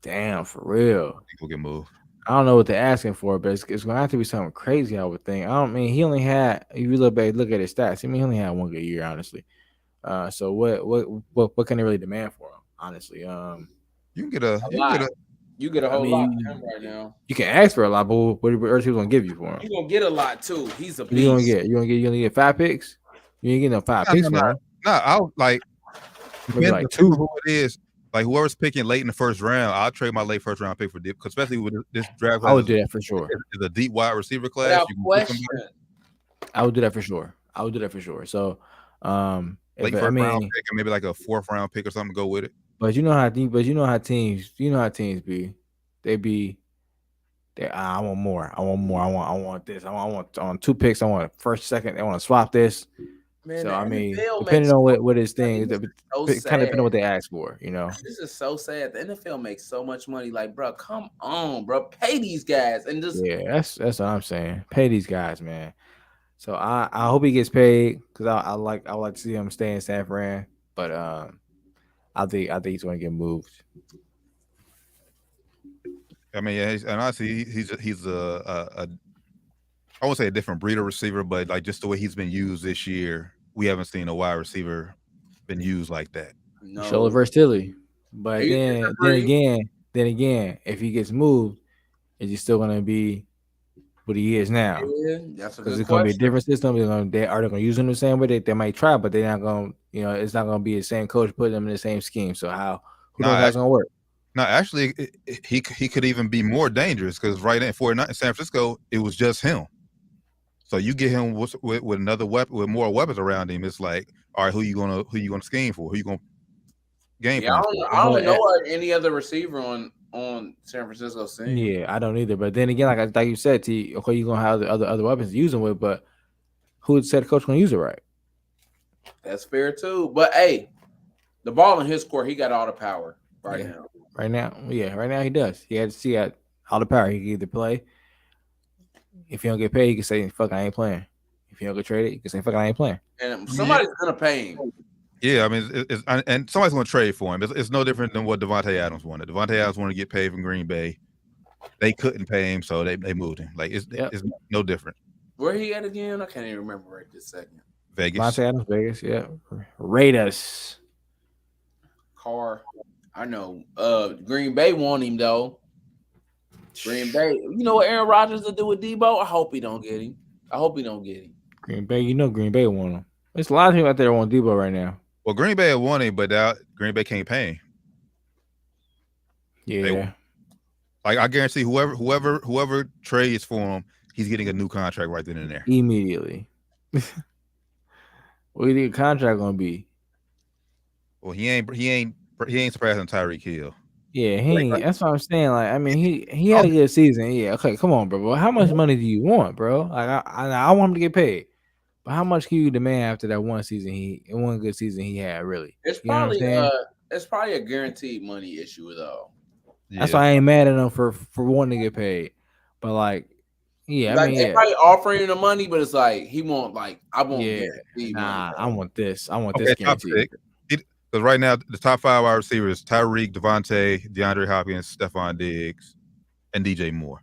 Speaker 4: Damn, for real.
Speaker 3: I think he'll get moved.
Speaker 4: I don't know what they're asking for, but it's going to have to be something crazy, I would think. He only had, if you look at his stats, he only had one good year, honestly. So what can they really demand for him, honestly?
Speaker 3: You can get a
Speaker 5: whole lot from him right now.
Speaker 4: You can ask for a lot, but what else he going to give you for him?
Speaker 5: You're going to get a lot too. He's a beast.
Speaker 4: You going to get 5 picks? You ain't getting no 5 picks for him.
Speaker 3: No, I'll like two who it is. Like whoever's picking late in the first round, I'll trade my late first round pick for Dip, because especially with this draft.
Speaker 4: I would do that for sure.
Speaker 3: It's a deep wide receiver class.
Speaker 5: Without question.
Speaker 4: I would do that for sure. So,
Speaker 3: late first round pick and maybe like a 4th round pick or something to go with it.
Speaker 4: But you know how teams be. They be. I want more. I want this. I want 2 picks. I want first, second. I want to swap this.
Speaker 5: Man,
Speaker 4: so I mean,
Speaker 5: NFL
Speaker 4: depending on what his thing is,
Speaker 5: so
Speaker 4: kind of depending on what they ask for, you know.
Speaker 5: This is so sad. The NFL makes so much money. Like, bro, come on, bro, pay these guys and just
Speaker 4: that's what I'm saying. Pay these guys, man. So I hope he gets paid because I like to see him stay in San Fran, but I think he's going to get moved.
Speaker 3: I mean, yeah, and honestly, he's a I won't say a different breed of receiver, but like just the way he's been used this year, we haven't seen a wide receiver been used like that.
Speaker 5: no.
Speaker 4: Show the versatility, but then again, if he gets moved, is he still going to be what he is now?
Speaker 5: Yeah, that's a good
Speaker 4: Because it's
Speaker 5: question.
Speaker 4: going to be a different system. Are they going to use him the same way? They might try, but they're not going. You know, it's not going to be the same coach putting them in the same scheme. So who knows how it's going to work?
Speaker 3: No, actually, he could even be more dangerous because right in San Francisco, it was just him. So you get him with another weapon, with more weapons around him. It's like, all right, who you gonna scheme for? Who you gonna game plan for?
Speaker 5: I don't know any other receiver on San Francisco's team.
Speaker 4: Yeah, I don't either. But then again, like you said, T, okay, you're gonna have the other weapons to use them with, but who said the coach gonna use it right?
Speaker 5: That's fair too. But hey, the ball in his court, he got all the power now.
Speaker 4: Right now he does. He had all the power. He can either play. If you don't get paid, he can say, "Fuck, I ain't playing." If you don't get traded, he can say, "Fuck, I ain't playing."
Speaker 5: And somebody's gonna pay him.
Speaker 3: Yeah, I mean, and somebody's gonna trade for him. It's no different than what Devontae Adams wanted. Devontae Adams wanted to get paid from Green Bay. They couldn't pay him, so they moved him. Like it's no different.
Speaker 5: Where he at again? I can't even remember right this second.
Speaker 3: Vegas.
Speaker 4: Devontae Adams, Vegas. Yeah, Raiders.
Speaker 5: Carr. I know. Green Bay want him though. Green Bay. You know what Aaron Rodgers will do with Debo? I hope he don't get him.
Speaker 4: Green Bay. You know Green Bay want him. There's a lot of people out there that want Debo right now.
Speaker 3: Well, Green Bay want him, but now Green Bay can't pay him.
Speaker 4: Yeah.
Speaker 3: Like I guarantee, whoever trades for him, he's getting a new contract right then and there.
Speaker 4: Immediately. What do you think the contract gonna be?
Speaker 3: Well, he ain't surpassing Tyreek Hill.
Speaker 4: Yeah, that's what I'm saying. Like, I mean, he had a good season. Yeah, okay, come on, bro. How much money do you want, bro? Like, I want him to get paid, but how much can you demand after that one good season he had? Really,
Speaker 5: it's probably a guaranteed money issue though.
Speaker 4: Yeah. That's why I ain't mad at him for wanting to get paid, but like, yeah,
Speaker 5: like, they're probably offering him the money, but it's like he won't. Like, I won't.
Speaker 4: Nah, I want this. I want this guaranteed.
Speaker 3: Because right now, the top 5 wide receivers: Tyreek, Devontae, DeAndre Hopkins, Stephon Diggs, and DJ Moore.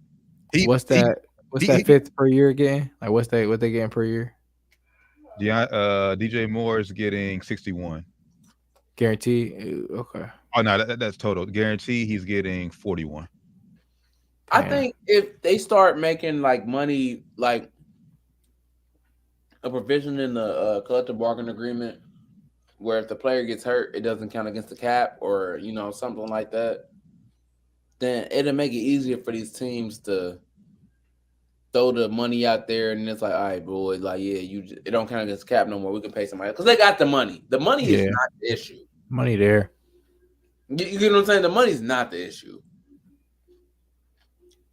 Speaker 4: What's that 5th per year again? Like, what they getting per year?
Speaker 3: DJ Moore is getting 61.
Speaker 4: Guaranteed? Okay.
Speaker 3: Oh no, that's total. Guaranteed, he's getting 41.
Speaker 5: I think if they start making like money, like a provision in the collective bargaining agreement, where if the player gets hurt, it doesn't count against the cap, or something like that, then it'll make it easier for these teams to throw the money out there, and it's like, all right, boys, like, yeah, it don't count against the cap no more. We can pay somebody because they got the money. The money is not the issue.
Speaker 4: Money there.
Speaker 5: You get what I'm saying? The money's not the issue.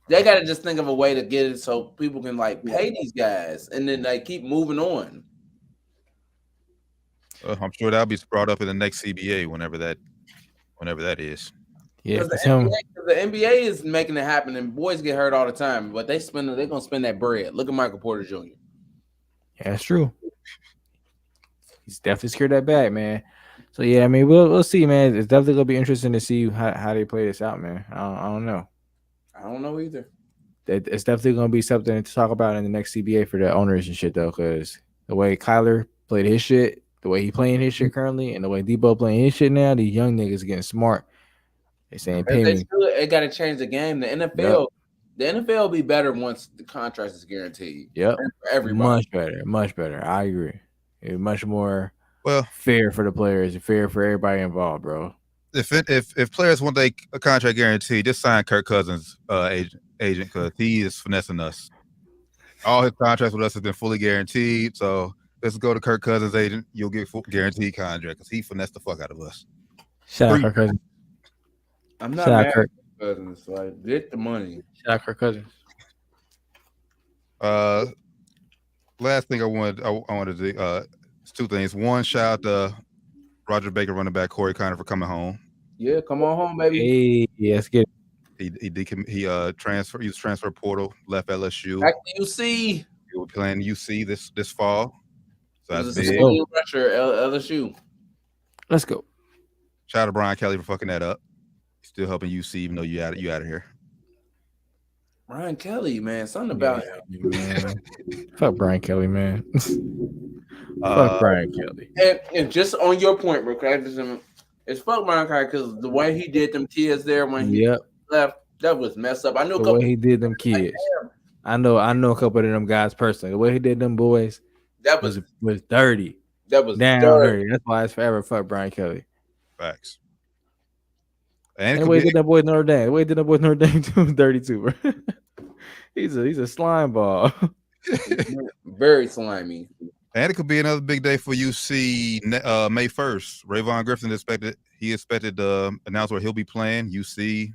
Speaker 5: They got to just think of a way to get it so people can like pay these guys, and then like keep moving on.
Speaker 3: I'm sure that'll be brought up in the next CBA whenever that is.
Speaker 4: Yeah,
Speaker 5: the NBA is making it happen, and boys get hurt all the time, but they're gonna spend that bread. Look at Michael Porter Jr.
Speaker 4: Yeah, that's true. He's definitely secured that bag, man. So yeah, I mean, we'll see, man. It's definitely gonna be interesting to see how they play this out, man. I don't know.
Speaker 5: I don't know either.
Speaker 4: It's definitely gonna be something to talk about in the next CBA for the owners and shit, though, because the way Kyler played his shit, the way he playing his shit currently, and the way Debo playing his shit now, these young niggas getting smart. They saying pay me.
Speaker 5: It got to change the game. The NFL will be better once the contract is guaranteed.
Speaker 4: Yep,
Speaker 5: for everybody.
Speaker 4: Much better. I agree. It's much more
Speaker 3: fair
Speaker 4: for the players and fair for everybody involved, bro.
Speaker 3: If players want a contract guarantee, just sign Kirk Cousins' agent because he is finessing us. All his contracts with us have been fully guaranteed, so let's go to Kirk Cousins' agent. You'll get full guaranteed contract because he finessed the fuck out of us.
Speaker 4: Shout out Kirk Cousins.
Speaker 5: I'm not
Speaker 4: Shout out
Speaker 5: mad
Speaker 4: Kirk.
Speaker 5: at Cousins. Like, get the money.
Speaker 4: Shout out Kirk Cousins.
Speaker 3: Last thing I wanted to it's two things. One, shout out to Roger Baker, running back Corey Connor, for coming home.
Speaker 5: Yeah, come on home, baby.
Speaker 4: Hey, let's get
Speaker 3: He transferred. He was transfer portal, left LSU.
Speaker 5: Back to UC.
Speaker 3: He was playing UC this fall. So
Speaker 5: It was
Speaker 3: that's
Speaker 5: a
Speaker 3: big.
Speaker 5: swing rusher, LSU.
Speaker 4: Let's go.
Speaker 3: Shout out to Brian Kelly for fucking that up. He's still helping UC, even though you out of here.
Speaker 5: Brian Kelly, man, something about him.
Speaker 4: Man. Fuck Brian Kelly, man. Fuck Brian Kelly.
Speaker 5: And just on your point, bro, it's fuck Brian Kelly because the way he did them kids there when he left, that was messed up. I know
Speaker 4: the way he did them kids. I know a couple of them guys personally. The way he did them boys,
Speaker 5: that was
Speaker 4: dirty.
Speaker 5: That was
Speaker 4: damn dirty. That's why it's forever fuck Brian Kelly.
Speaker 3: Facts.
Speaker 4: And the way he did that boy Notre Dame. The way he did that boy Notre Dame too was dirty too, bro. He's a slime ball.
Speaker 5: Very slimy.
Speaker 3: And it could be another big day for UC May 1st. Rayvon Griffin expected to announce where he'll be playing. UC,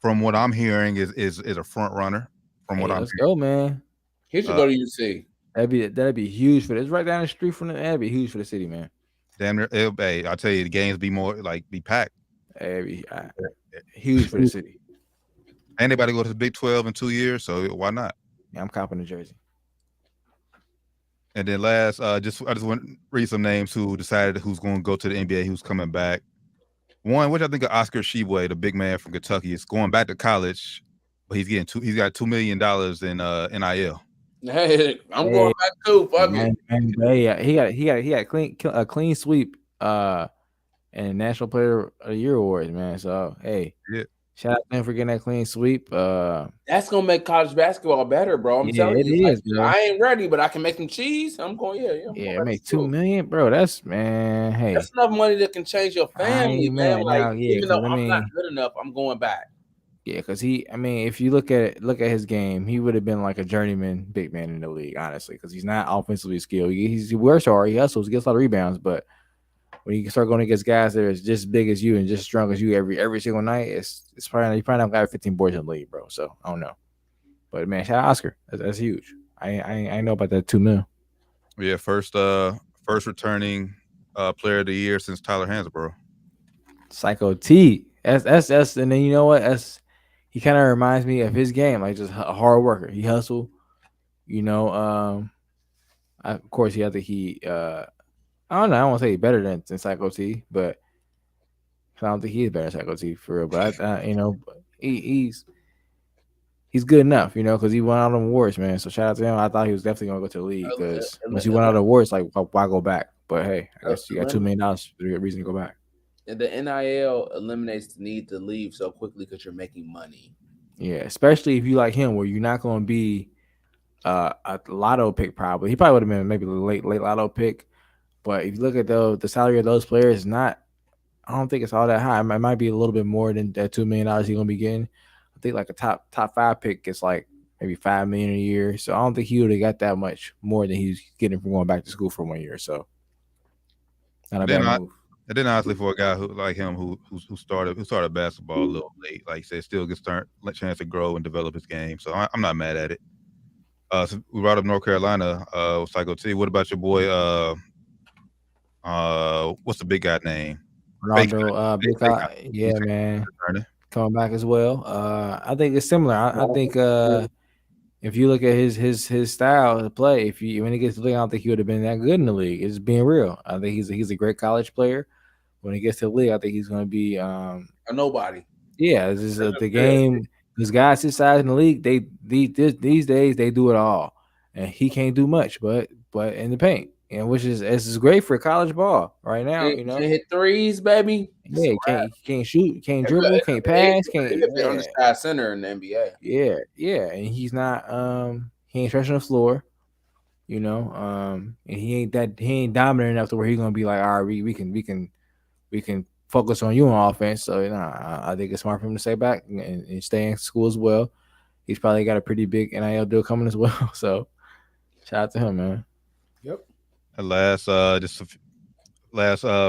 Speaker 3: from what I'm hearing, is a front runner. From what I'm
Speaker 4: let's
Speaker 3: hearing.
Speaker 4: go, man.
Speaker 5: He should go to UC.
Speaker 4: That'd be huge for this. Right down the street from that'd be huge for the city, man.
Speaker 3: Damn near, hey, I'll tell you, the games be packed.
Speaker 4: That'd be huge for the city.
Speaker 3: And anybody go to the Big 12 in 2 years, so why not?
Speaker 4: Yeah, I'm copping the jersey.
Speaker 3: And then last, I just want to read some names who decided who's going to go to the NBA, who's coming back. One, which I think of Oscar Tshiebwe, the big man from Kentucky, is going back to college, but he's got $2 million in NIL.
Speaker 5: Hey, I'm going back too. Fuck it.
Speaker 4: And he got a clean sweep and National Player of the Year awards, man. So hey, shout out to him for getting that clean sweep.
Speaker 5: That's gonna make college basketball better, bro. I'm telling you, is, bro. I ain't ready, but I can make some cheese. I'm going,
Speaker 4: yeah. Make $2 million, bro. That's hey,
Speaker 5: that's enough money that can change your family, man. Like,
Speaker 4: now,
Speaker 5: even though I'm not good enough, I'm going back.
Speaker 4: Yeah, because if you look at his game, he would have been like a journeyman big man in the league, honestly, because he's not offensively skilled. He works hard, he hustles, he gets a lot of rebounds, but when you start going against guys that are just big as you and just strong as you every single night, it's probably not got 15 boards in the league, bro. So I don't know, but man, shout out Oscar. That's huge. I know about that $2 million.
Speaker 3: Yeah, first returning player of the year since Tyler Hansbrough.
Speaker 4: Psycho T. That's and then you know what? He kind of reminds me of his game, like just a hard worker. He hustled, of course, I don't know. I don't want to say he's better than Psycho T, but I don't think he is better than Psycho T for real. But he's good enough, because he won out on awards, man. So shout out to him. I thought he was definitely gonna go to the league because once he won out on awards, like why go back? But hey, I guess you got $2 million for a reason to go back.
Speaker 5: And the NIL eliminates the need to leave so quickly because you're making money.
Speaker 4: Yeah, especially if you like him, where you're not going to be a lotto pick. Probably he would have been maybe a late lotto pick. But if you look at the salary of those players, I don't think it's all that high. It might be a little bit more than that $2 million he's going to be getting. I think like a top 5 pick gets like maybe $5 million a year. So I don't think he would have got that much more than he's getting from going back to school for 1 year. So not a bad move.
Speaker 3: And then honestly, for a guy who like him who started basketball a little late, like you said, still gets a chance to grow and develop his game. So I'm not mad at it. So we brought up North Carolina with Psycho T. What about your boy? What's the big guy name?
Speaker 4: Ronaldo, big guy. Yeah, man. Coming back as well. I think it's similar. I think if you look at his style of play, when he gets to the league, I don't think he would have been that good in the league. It's being real. I think he's a great college player. When he gets to the league, I think he's going to be
Speaker 5: a nobody.
Speaker 4: Yeah, this is the game. These guys his size in the league, these days they do it all, and he can't do much, but in the paint, which is great for college ball right now.
Speaker 5: Can't hit threes, baby.
Speaker 4: Yeah, can't shoot, can't dribble, can't pass, can't.
Speaker 5: Be on the side center in the NBA.
Speaker 4: Yeah, and he's not. He ain't stretching the floor. And he ain't dominant enough to where he's gonna be like, all right, we can focus on you on offense. So I think it's smart for him to stay back and stay in school as well. He's probably got a pretty big NIL deal coming as well. So shout out to him, man.
Speaker 3: And last just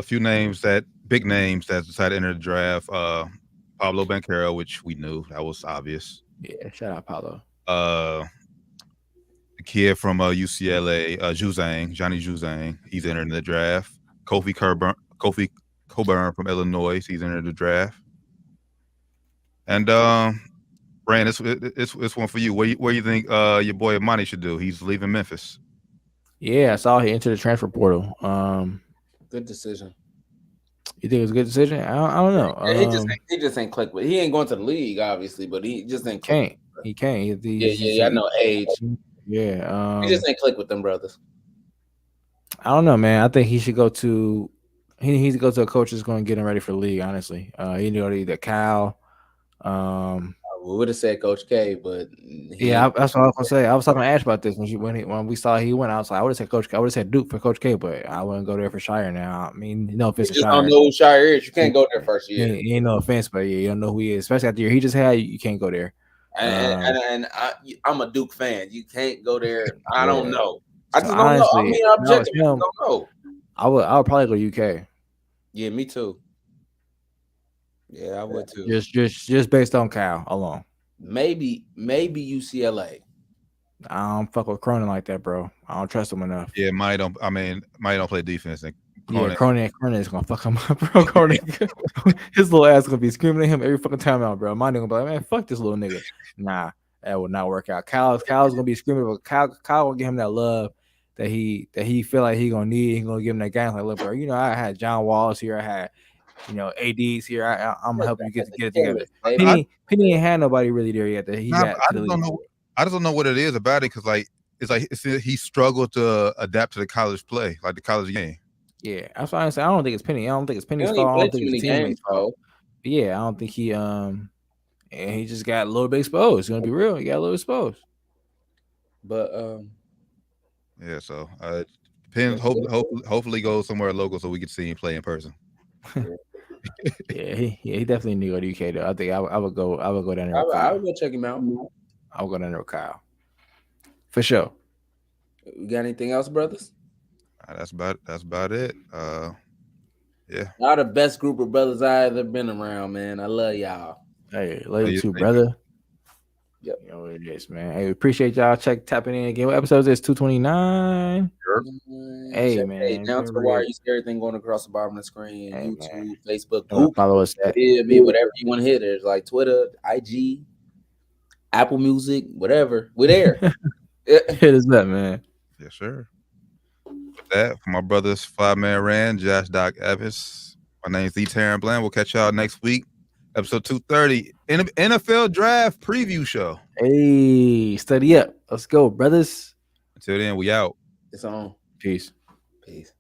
Speaker 3: few names big names that decided to enter the draft. Pablo Banchero, which we knew that was obvious.
Speaker 4: Yeah, shout out Paulo.
Speaker 3: The kid from UCLA, Johnny Juzang, he's entered the draft. Kofi Coburn from Illinois, he's entered the draft. And Rand, it's one for you. Where you think your boy Amani should do? He's leaving Memphis.
Speaker 4: Yeah, I saw he entered the transfer portal.
Speaker 5: Good decision.
Speaker 4: You think it was a good decision? I don't know.
Speaker 5: He just ain't click with. He ain't going to the league, obviously, but he just ain't.
Speaker 4: He can't.
Speaker 5: I know age.
Speaker 4: Yeah.
Speaker 5: He just ain't click with them brothers.
Speaker 4: I don't know, man. I think he should go to. He needs to go to a coach that's going to get him ready for the league. Honestly, he need to go to either Cal.
Speaker 5: We would have said Coach K, but
Speaker 4: that's what I was gonna say. I was talking to Ash about this when we saw he went. I was like, I would have said Coach. I would have said Duke for Coach K, but I wouldn't go there for Shire now. I mean, no offense to Shire.
Speaker 5: You just don't know who Shire is. You can't go there first year.
Speaker 4: Ain't no offense, but yeah, you don't know who he is. Especially after the year he just had, you can't go there.
Speaker 5: And I'm a Duke fan. You can't go there. I don't know. I just
Speaker 4: honestly,
Speaker 5: don't know. I mean, objectively, don't know.
Speaker 4: I would probably go UK.
Speaker 5: Yeah, me too. Yeah, I would too.
Speaker 4: Just based on Cal alone.
Speaker 5: Maybe UCLA.
Speaker 4: I don't fuck with Cronin like that, bro. I don't trust him enough.
Speaker 3: Yeah, Mike don't play defense. And
Speaker 4: Cronin is gonna fuck him up, bro. Cronin, his little ass gonna be screaming at him every fucking time out, bro. Mine gonna be like, man, fuck this little nigga. Nah, that would not work out. Kyle's gonna be screaming, but Kyle will give him that love that he feel like he gonna need. He gonna give him that guy like, look, bro. You know, I had John Wallace here. I had ADs here. I'm gonna help you get it together. Penny ain't had nobody really there yet. That
Speaker 3: I just don't know what it is about it because he struggled to adapt to the college play, like the college game.
Speaker 4: Yeah, that's why I say I don't think it's Penny. I don't think it's Penny's fault. I don't think it's teammates' fault. But yeah, I don't think he he just got a little bit exposed. Gonna be real, he got a little exposed.
Speaker 5: But
Speaker 3: yeah, so depends. Hopefully goes somewhere local so we can see him play in person.
Speaker 4: Yeah, he definitely need to go to UK though. I think I would go down there.
Speaker 5: I would go check him out.
Speaker 4: I'll go down there with Kyle for sure.
Speaker 5: We got anything else, brothers?
Speaker 3: That's about it. Yeah.
Speaker 5: Y'all the best group of brothers I ever been around, man. I love y'all.
Speaker 4: Hey, love you too, brother. Yep. You know what it is, man. Hey, we appreciate y'all tapping in again. What episode is this? 229.
Speaker 3: Sure.
Speaker 4: Hey, man.
Speaker 5: Down to the wire. You see everything going across the bottom of the screen.
Speaker 4: Hey,
Speaker 5: YouTube,
Speaker 4: man.
Speaker 5: Facebook,
Speaker 4: follow us at
Speaker 5: whatever you want to hit. There's like Twitter, IG, Apple Music, whatever. We're there.
Speaker 4: Hit us up, man.
Speaker 3: Yes, sir. With that, for my brothers, 5-Man Rand, Josh Doc Evans. My name's E. Taryn Bland. We'll catch y'all next week. Episode 230, NFL Draft Preview Show.
Speaker 4: Hey, study up. Let's go, brothers.
Speaker 3: Until then, we out.
Speaker 5: It's on.
Speaker 4: Peace.
Speaker 5: Peace.